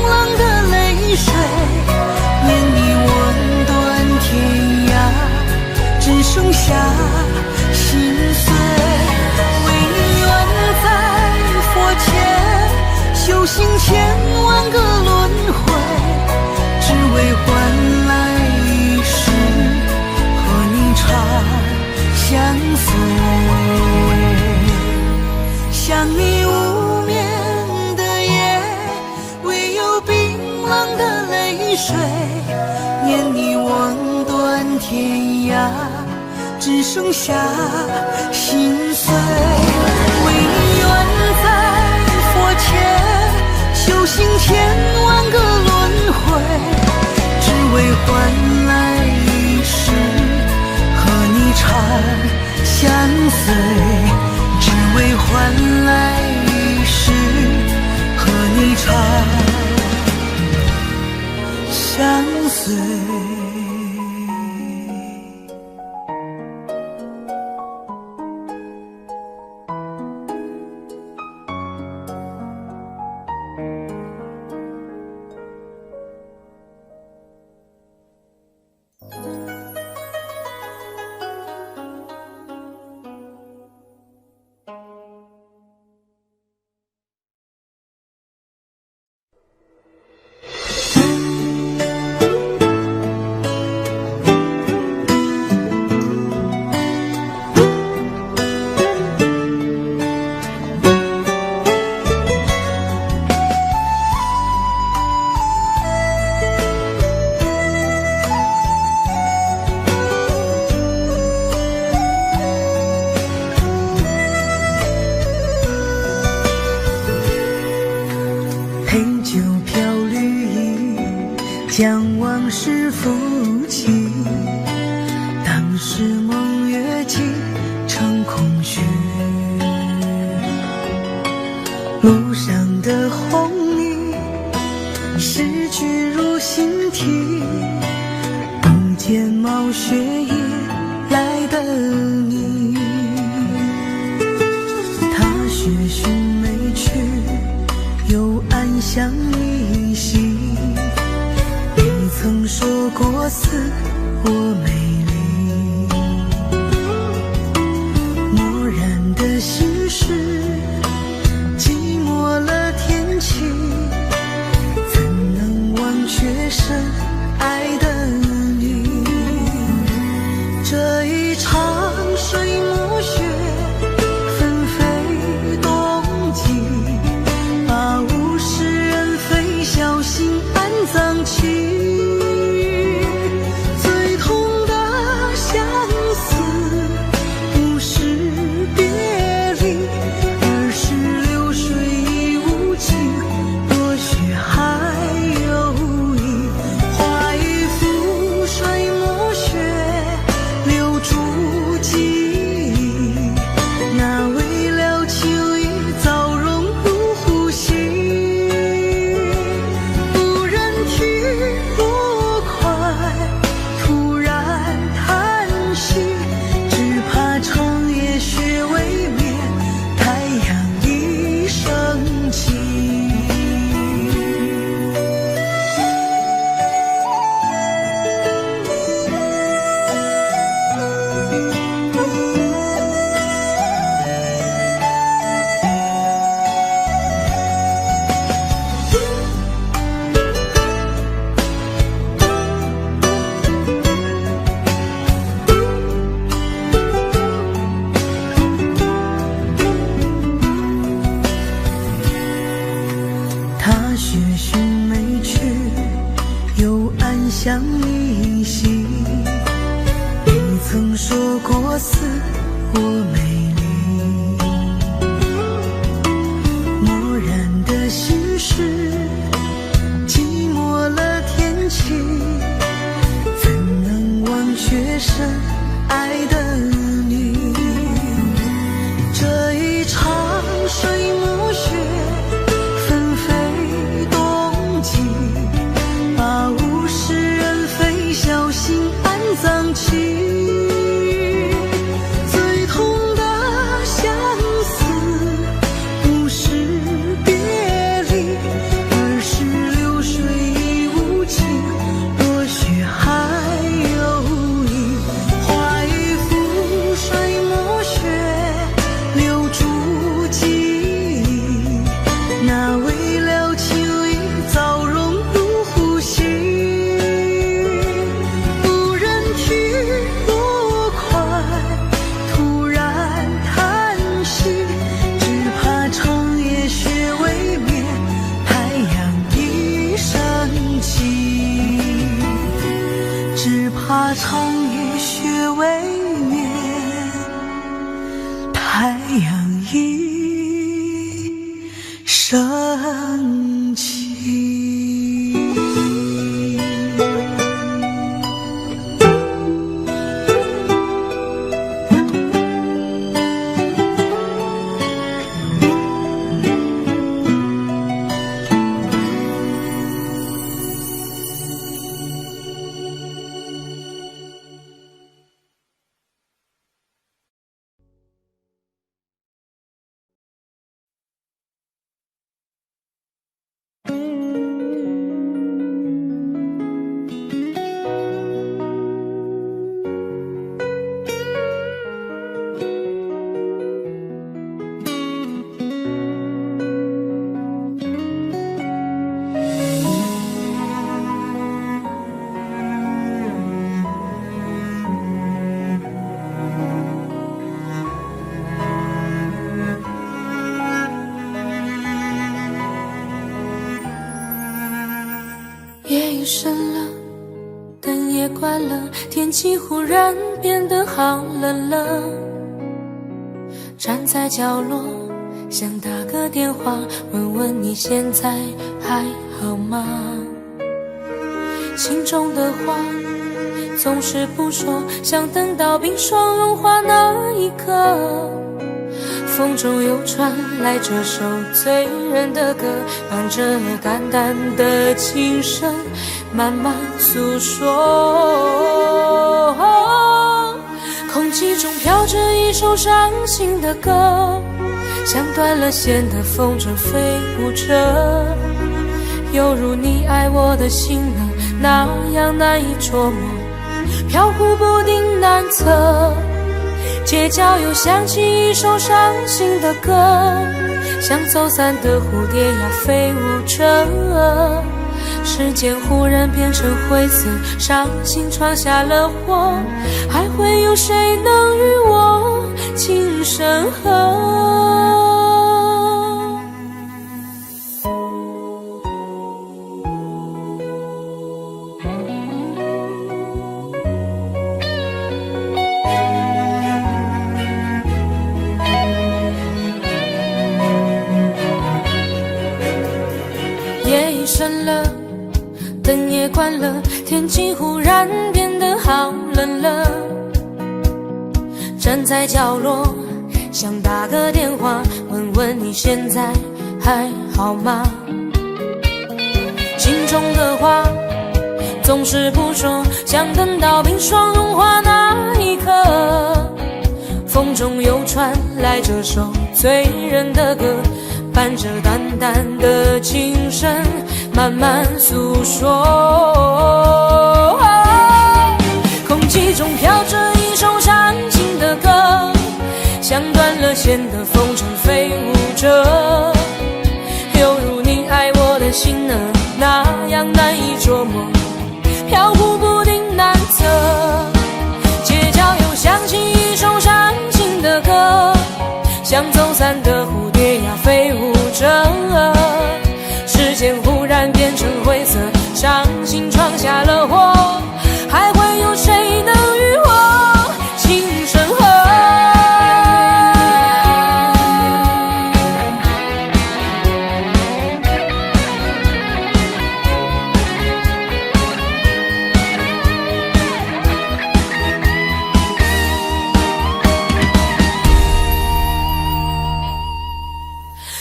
冷的泪水，念你望断天涯，只剩下心碎。为你愿在佛前修行千万个轮回，只为换来一世和你长相随。想你无眠的夜，唯有冰冷的泪水，念你望断天涯，只剩下心碎。为你愿在佛前修行千万个轮回，只为换来一世和你长相随，只为换来一世和你长相随。将往事抚起，当时梦路上的红泥，诗句如心啼，不见冒雪夜来的你。他学寻梅去，又暗香依稀，你曾说过似我美丽，漠然的心事，寂寞了天气，怎能忘却深爱的你？这一场水暮雪，纷飞冬季，把物是人非小心安葬起。最痛的相思，不是别离，而是流水已无情，落雪还有意。画一幅水暮雪，留住记忆，那未了情意早融入呼吸。不忍体落快，突然叹息，只怕长夜雪未眠，太阳已升起。他学寻梅去，又暗香依稀，你曾说过似我美丽，漠然的心事，寂寞了天气，怎能忘却深爱的你？这一场水暮雪，纷飞冬季，把物是人非小心安葬起。最痛的相思，不是别离，而是流水已无情，落雪还有意。画一幅水暮雪，留住记忆，那未了情意早融入呼吸。不忍体落快，突然叹息，只怕长夜雪未眠，太阳已升起。只怕长夜雪未眠，太阳已升起。夜已深了，灯也关了，天气忽然变得好冷了。站在角落，想打个电话，问问你现在还好吗？心中的话总是不说，想等到冰霜融化那一刻。风风中又传来这首醉人的歌，伴着淡淡的琴声，慢慢诉说。空气中飘着一首伤心的歌，像断了线的风筝飞舞着，犹如你爱我的心呢，那样难以捉摸，飘忽不定难测。街角又响起一首伤心的歌，像走散的蝴蝶呀飞舞着，时间忽然变成灰色，伤心闯下了祸，还会有谁能与我情深合？深了，灯也关了，天气忽然变得好冷了。站在角落，想打个电话，问问你现在还好吗？心中的话总是不说，想等到冰霜融化那一刻。风中又传来这首醉人的歌，伴着淡淡的琴声，慢慢诉说。空气中飘着一首伤心的歌，像断了线的风筝飞舞着，犹如你爱我的心呢，那样难以捉摸，飘忽不定难测。街角又响起一首伤心的歌，像走散的蝴蝶呀飞舞着，时间忽然变成灰色，伤心闯下了祸，还会有谁能与我情深合？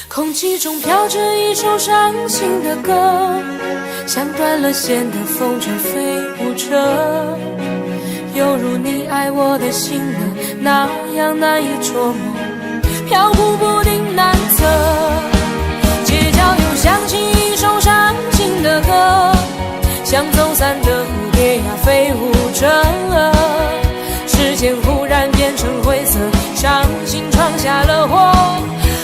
空气中飘着一首伤心的歌，像断了线的风筝飞舞着，犹如你爱我的心呢，那样难以捉摸，飘忽不定难测。街角又响起一首伤心的歌，像走散的蝴蝶呀飞舞着，时间忽然变成灰色，伤心闯下了祸，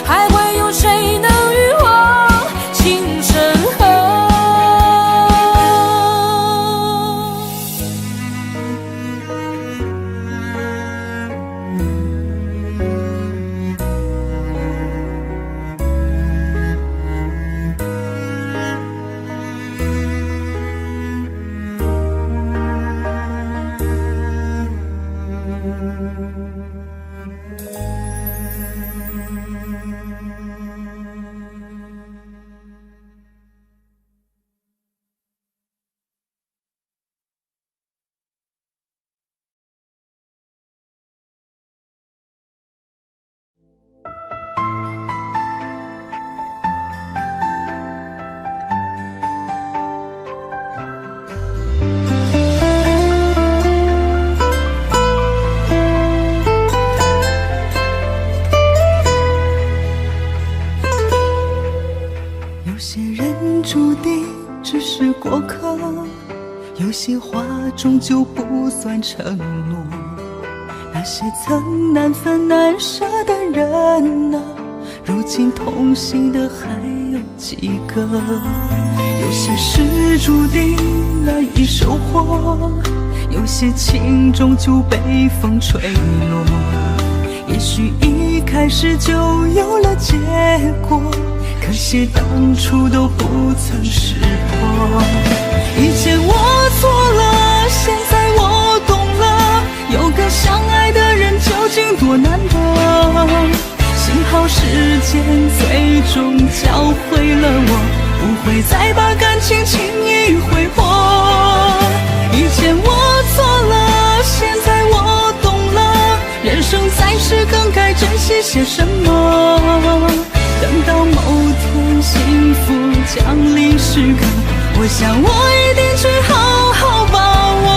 还会有谁能与我情深合？有些人注定只是过客，有些话终究不算承诺。那些曾难分难舍的人啊，如今同行的还有几个？有些事注定难以收获，有些情终究被风吹落。也许一开始就有了结果，可惜当初都不曾识破。以前我错了，现在我懂了，有个相爱的人究竟多难得。幸好时间最终教会了我，不会再把感情轻易挥霍。以前我错了，现在我懂了，人生在世时更该珍惜些什么？等到某天幸福降临时刻，我想我一定去好好把握。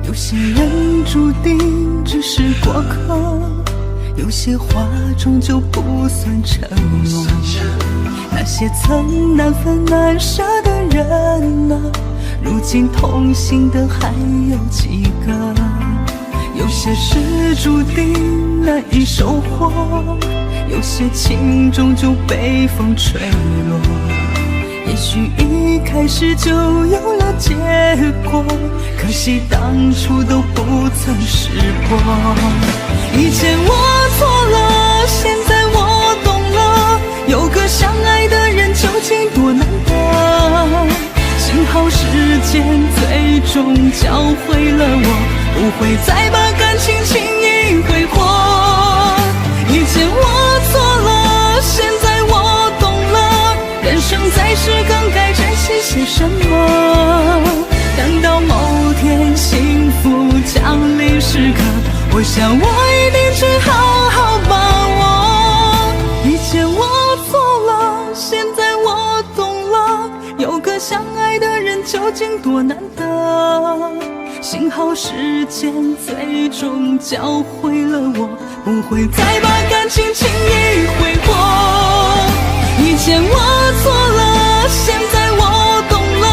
有些人注定只是过客，有些话终究不算承诺。那些曾难分难舍的人啊，如今同行的还有几个？有些事注定难以收获，有些情终究被风吹落。也许一开始就有了结果，可惜当初都不曾试过。以前我错了，现在我懂了，有个相爱的人究竟多难得。幸好时间最终教会了我，不会再把感情轻易挥霍。以前我错了，现在我懂了，人生在世更该珍惜些什么？等到某天幸福降临时刻，我想我一定去好好把握。以前我错了，现在我懂了，有个相爱的人究竟多难得。幸好时间最终教会了我，不会再把感情轻易挥霍。以前我错了，现在我懂了，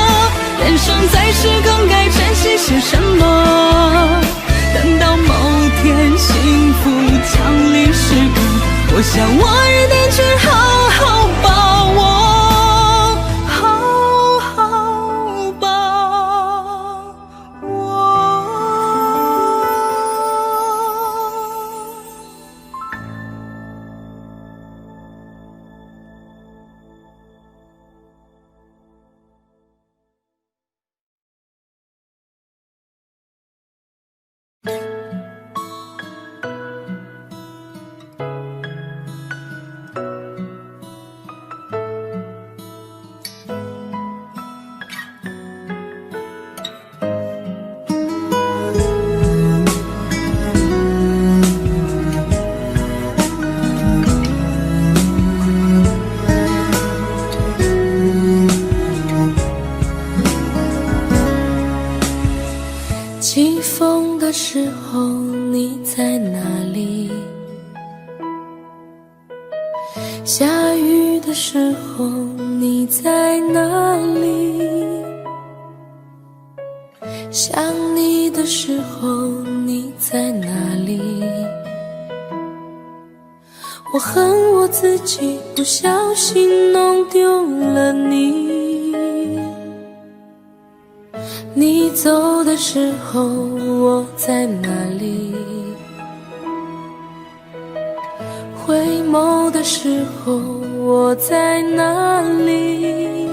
人生在世更该珍惜些什么？等到某天幸福降临时刻，我想我一定去好好把握，好好把握。起风的时候你在哪里？下雨的时候你在哪里？想你的时候你在哪里？我恨我自己不小心弄丢了你。你走的时候我在哪里？回眸的时候我在哪里？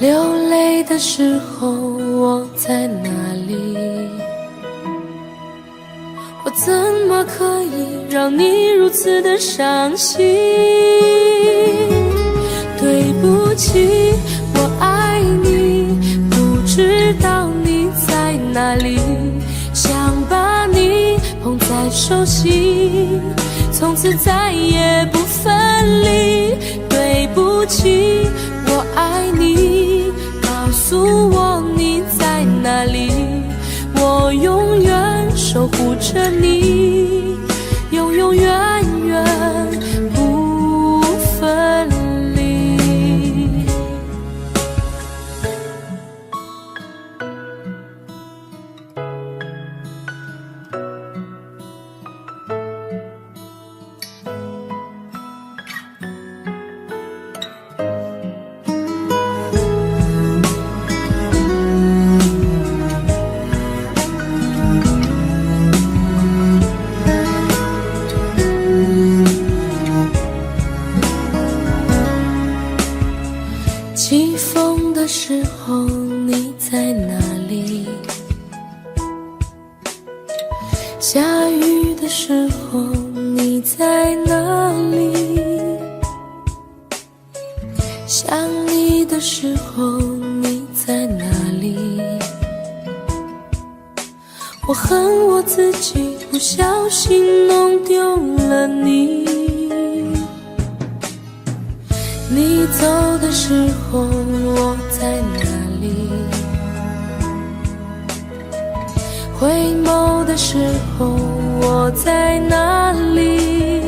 流泪的时候我在哪里？我怎么可以让你如此的伤心？对不起，我爱你，不知道你在哪里，想把你捧在手心，从此再也不分离。对不起，我爱你，告诉我你在哪里，我永远守护着你，永永远远不分离。下雨的时候你在哪里？想你的时候你在哪里？我恨我自己不小心弄丢了你。你走的时候我在哪里？回眸的时候我在哪里？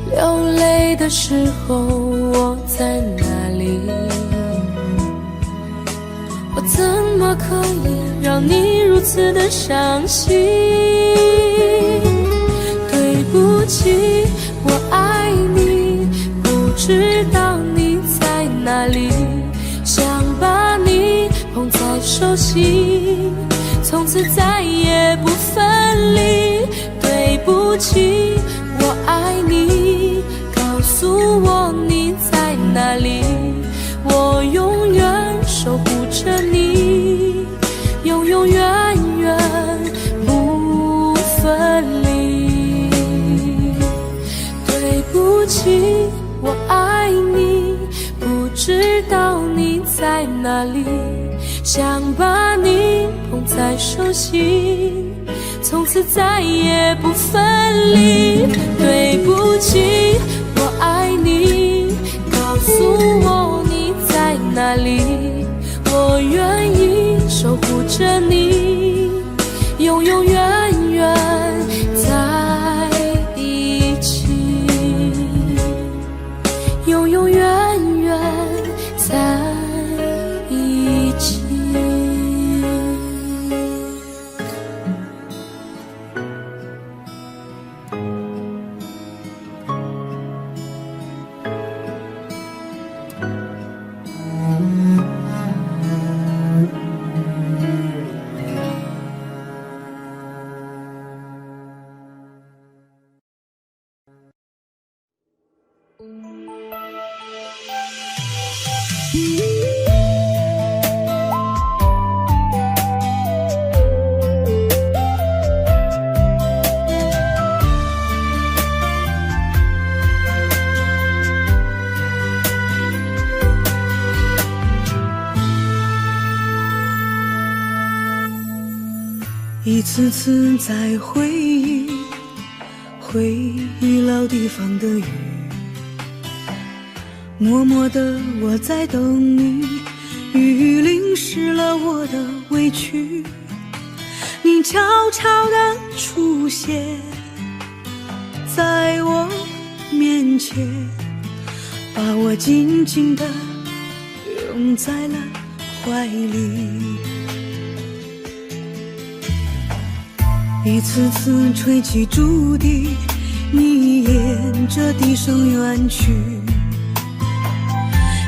流泪的时候我在哪里？我怎么可以让你如此的伤心？对不起，我爱你，不知道你在哪里，想把你捧在手心，从此再也不分离。对不起，我爱你，告诉我你在哪里，我永远守护着你，永永远远不分离。对不起，我爱你，不知道你在哪里，想把你捧在手心，从此再也不分离。对不起，我爱你，告诉我你在哪里，我愿意守护着你，永永远远在一起，永永远远在一起。一次次在回忆老地方的雨，默默的我在等你，雨淋湿了我的委屈，你悄悄地出现在我面前，把我紧紧地拥在了怀里。一次次吹起竹笛，你沿着笛声远去，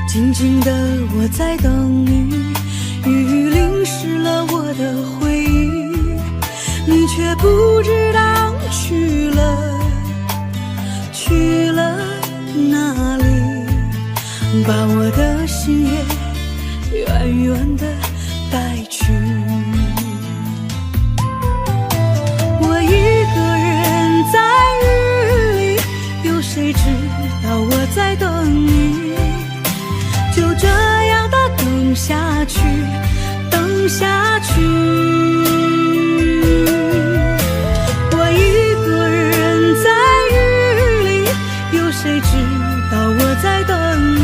静静的我在等你，雨淋湿了我的回忆，你却不知道去了哪里，把我的心也远远的带去。谁知道我在等你，就这样的等下去，等下去。我一个人在雨里，有谁知道我在等你，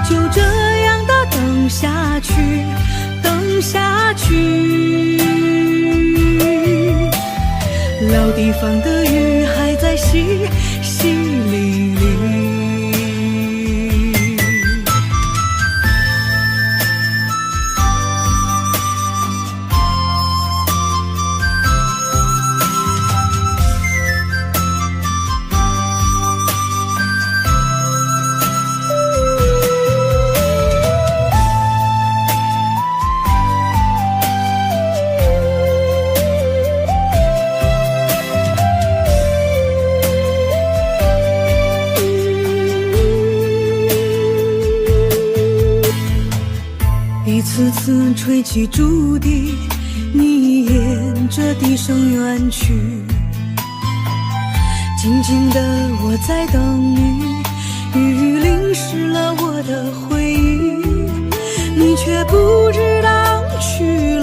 就这样的等下去，等下去。老地方的雨还在淅淅沥沥。一次次吹起竹笛，你着低声远去。静静的我在等你，雨淋湿了我的回忆，你却不知道去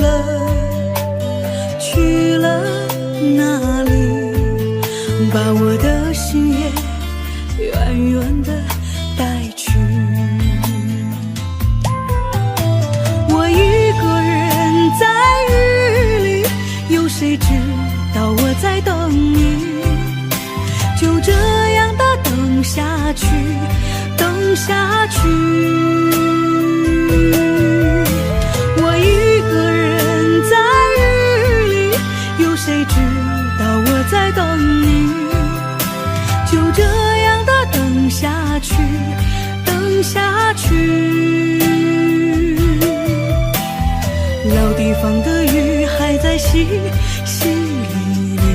了哪里，把我的心也远远地带去。我一个人在雨里，有谁知道我在等你？就这样的等下去，等下去。我一个人在雨里，有谁知道我在等你？就这样的等下去，等下去。老地方的雨还在淅淅沥沥。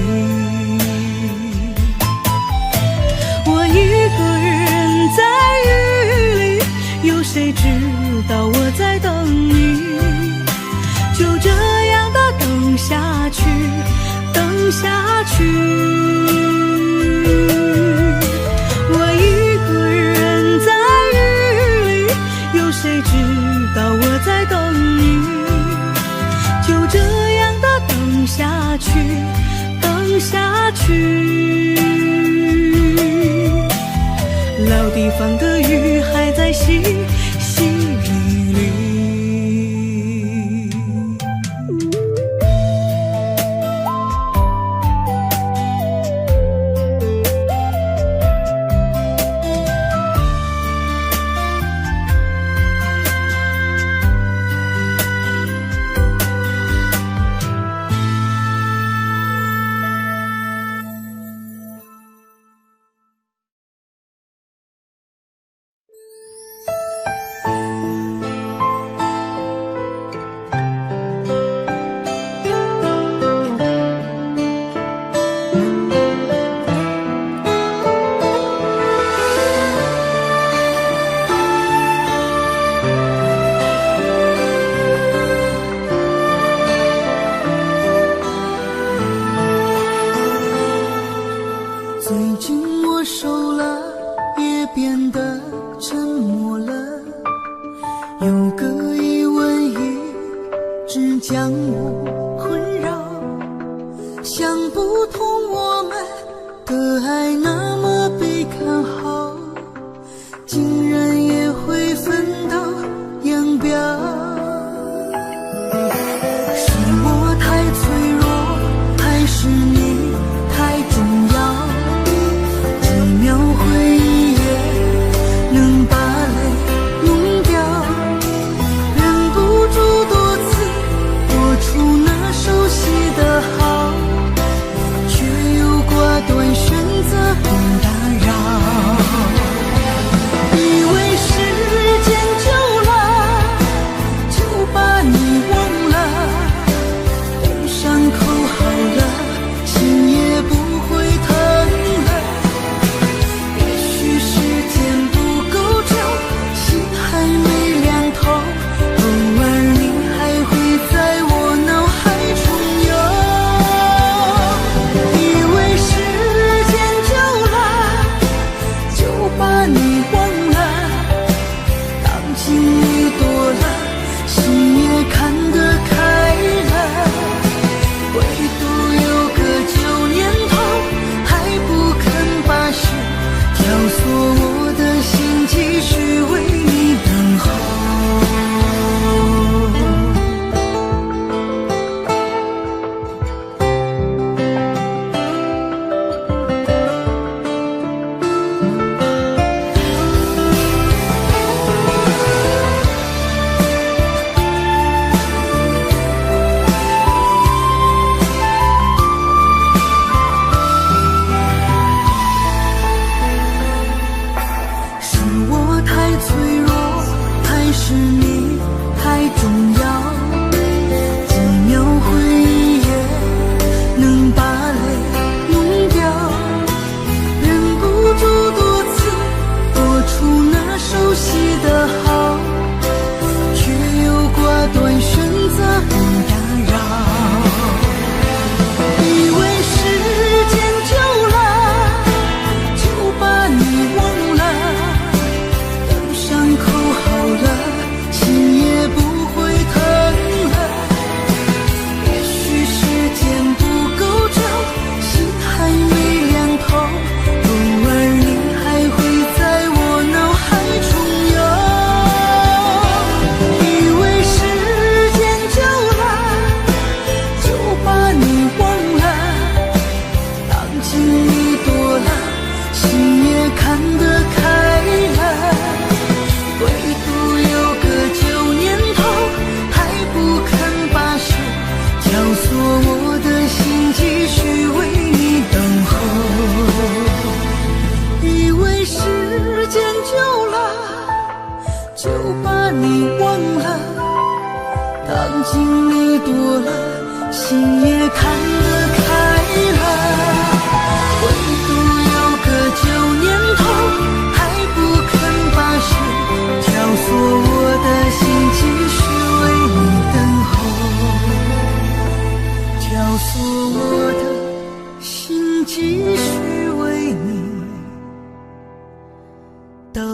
一个人在雨里，有谁知道我在等你？就这样的等下去，等下去。我一个人在雨里，有谁知道我在等你？就这样的等下去，等下去。老地方的雨还在淅淅沥沥。最近我瘦了，也变得沉默了，有个疑问一直将我困扰，想不通我们的爱那么被看好，竟然也会分道扬镳。是我太脆弱，还是你太重要？几秒回忆也能把泪弄掉，忍不住多次拨出那熟悉的号，却又挂断选择。索我的心继续为你等候，以为时间久了就把你忘了，当经历多了，心也看得开了。唯独有个旧念头还不肯罢休，挑唆我的心继续为你等候，挑唆我的心继续为你等候。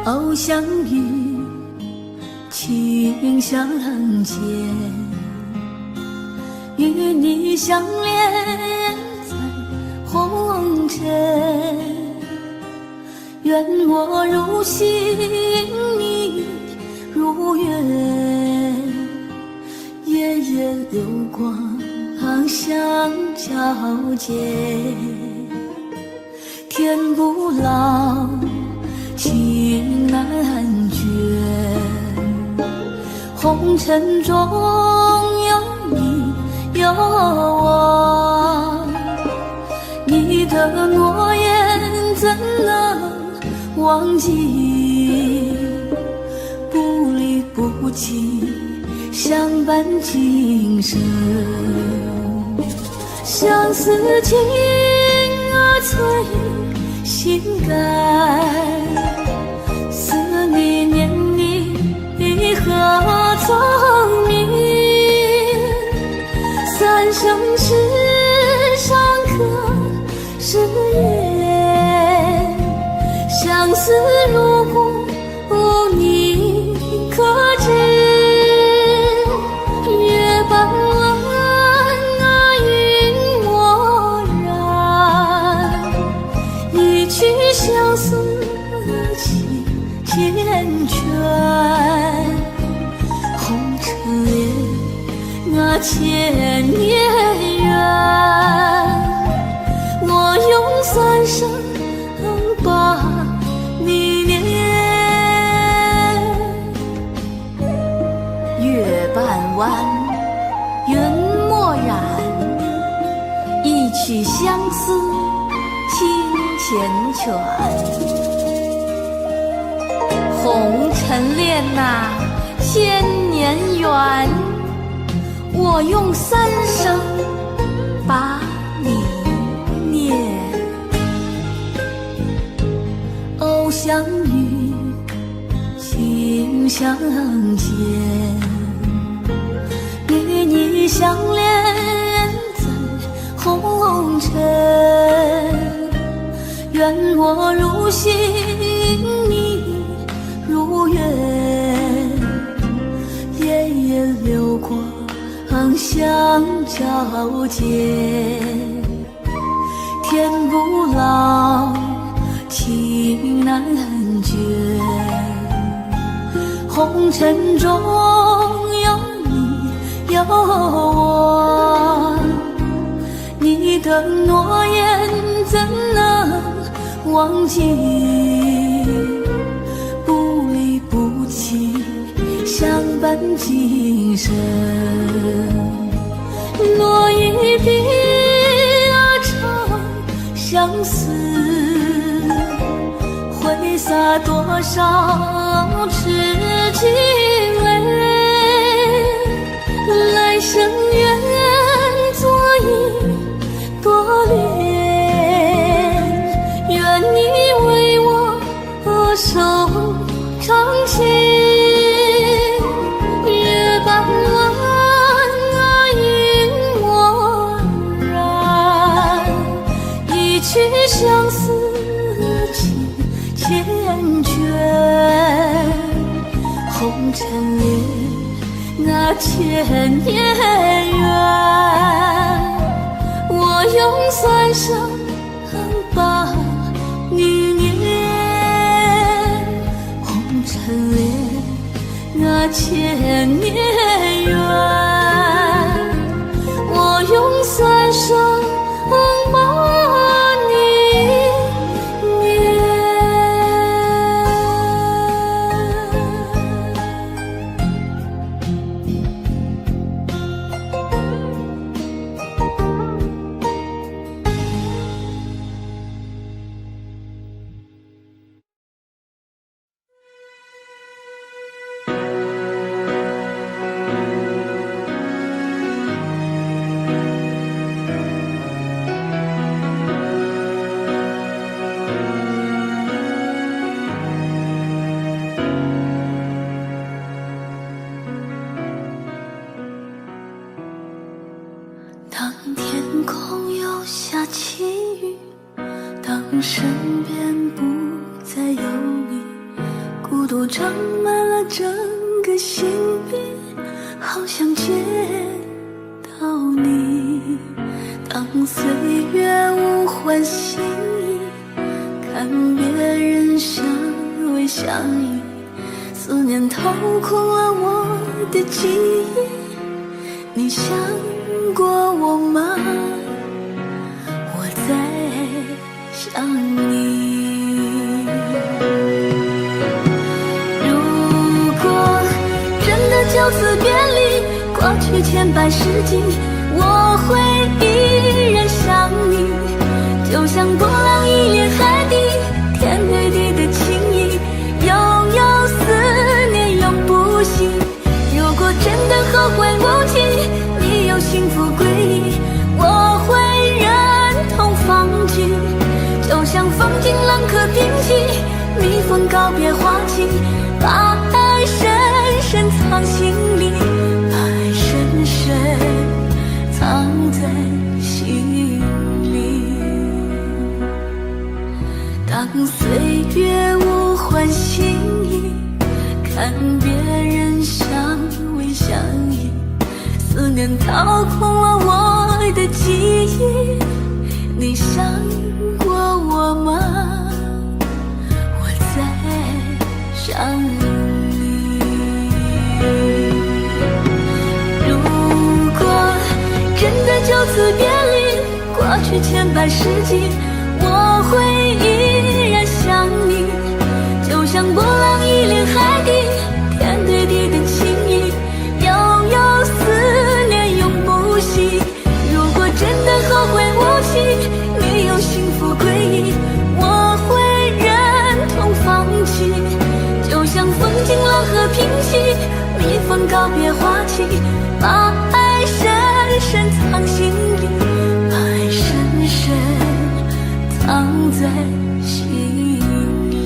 偶相遇，情相见，与你相恋在红尘。愿我如星，你如月，夜夜流光相交接。天不老，情难绝，红尘中有你有我，你的诺言怎能忘记？不离不弃，相伴今生。相思情催心肝，思你念你何曾明？三生石上刻誓言，相思如故你可知？月半弯云默然，一曲相思情缱绻。红尘恋千年缘，我用三生把你念。月半弯，云默然，一曲相思情缱绻。红尘恋呐，千年缘，我用三生把你念。偶相遇，情相见，与你相恋在红尘。愿我如星，你如月，夜夜流光相交接。天不老，情难绝，红尘中有你有我，你的诺言怎能忘记？不离不弃，相伴今生。诺一笔长相思，回泪洒多少痴情泪，来生愿做一朵莲，愿你为我手掌心，月半弯影默然，一曲相思情缱绻，红尘里千年缘，我用三生把你念，红尘里千年缘，我用三生把你念。当天空又下起雨，当身边不再有你，孤独长满了整个心里，好想见到你。当岁月无欢喜意，看别人相偎相依，思念掏空了我的记忆，你想过我吗？我在想你。如果真的就此别离，过去千百世纪，我会依然想你，就像波浪一连海底，天对地的情谊，悠悠思念永不息。如果真的后悔无期，你有幸福归依，我会忍痛放弃，就像风景冷可平息，蜜蜂告别花期，把爱深深藏心里，爱深深藏在心里。当岁月无欢喜意，看别人相偎相依，思念掏空了我的记忆，你想过我吗？我在想你。如果真的就此别离，过去千百世纪，我会依然想你，就像波浪一连海底，天对地的情谊，悠悠思念永不息。如果真的后悔无期，你有幸福归依，我会忍痛放弃，就像风景冷和平息，蜜蜂告别花期，把爱深深藏心里，爱深深藏在心里。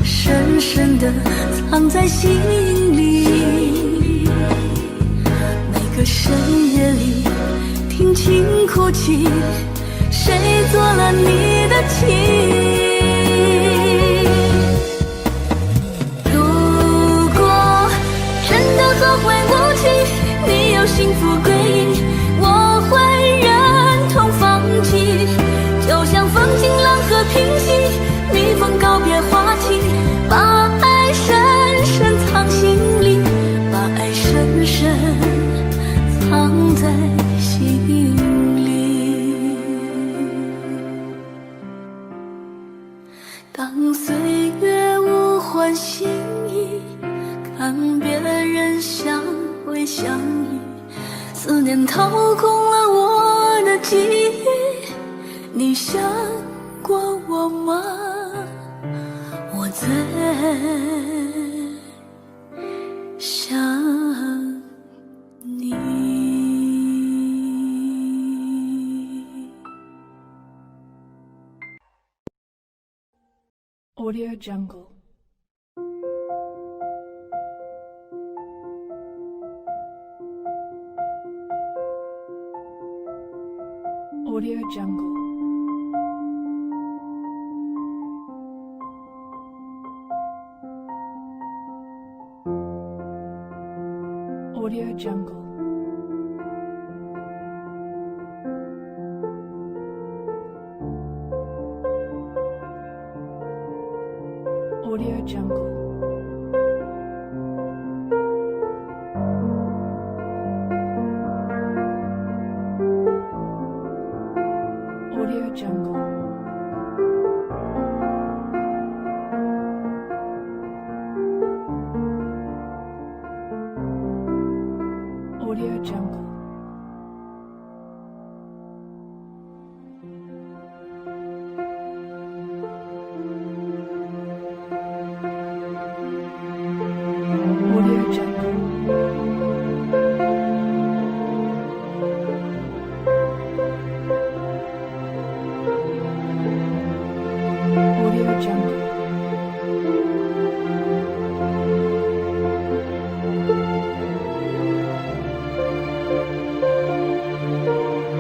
深深地藏在心里，每个深夜里听晴哭泣，谁做了你的情？如果真的后会无期，你有幸福归依，我会 Audio Jungle. Audio Jungle. Audio Jungle. Audio Jungle. Audio Jungle. Audio Jungle. Audio Jungle. Audio Jungle.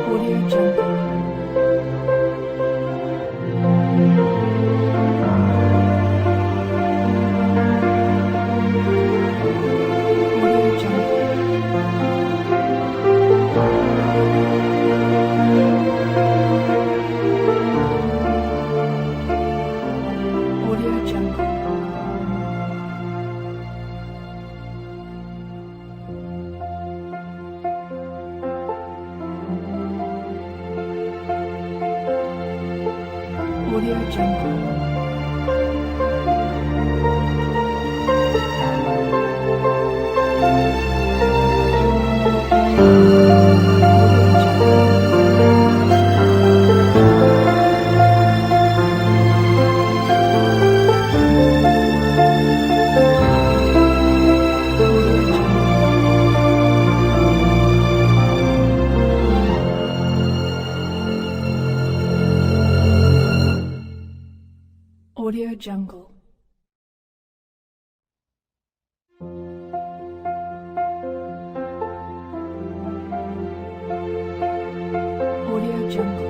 Audio Jungle. Audio Jungle. Audio Jungle. Audio Jungle. Audio Jungle. Audio Jungle.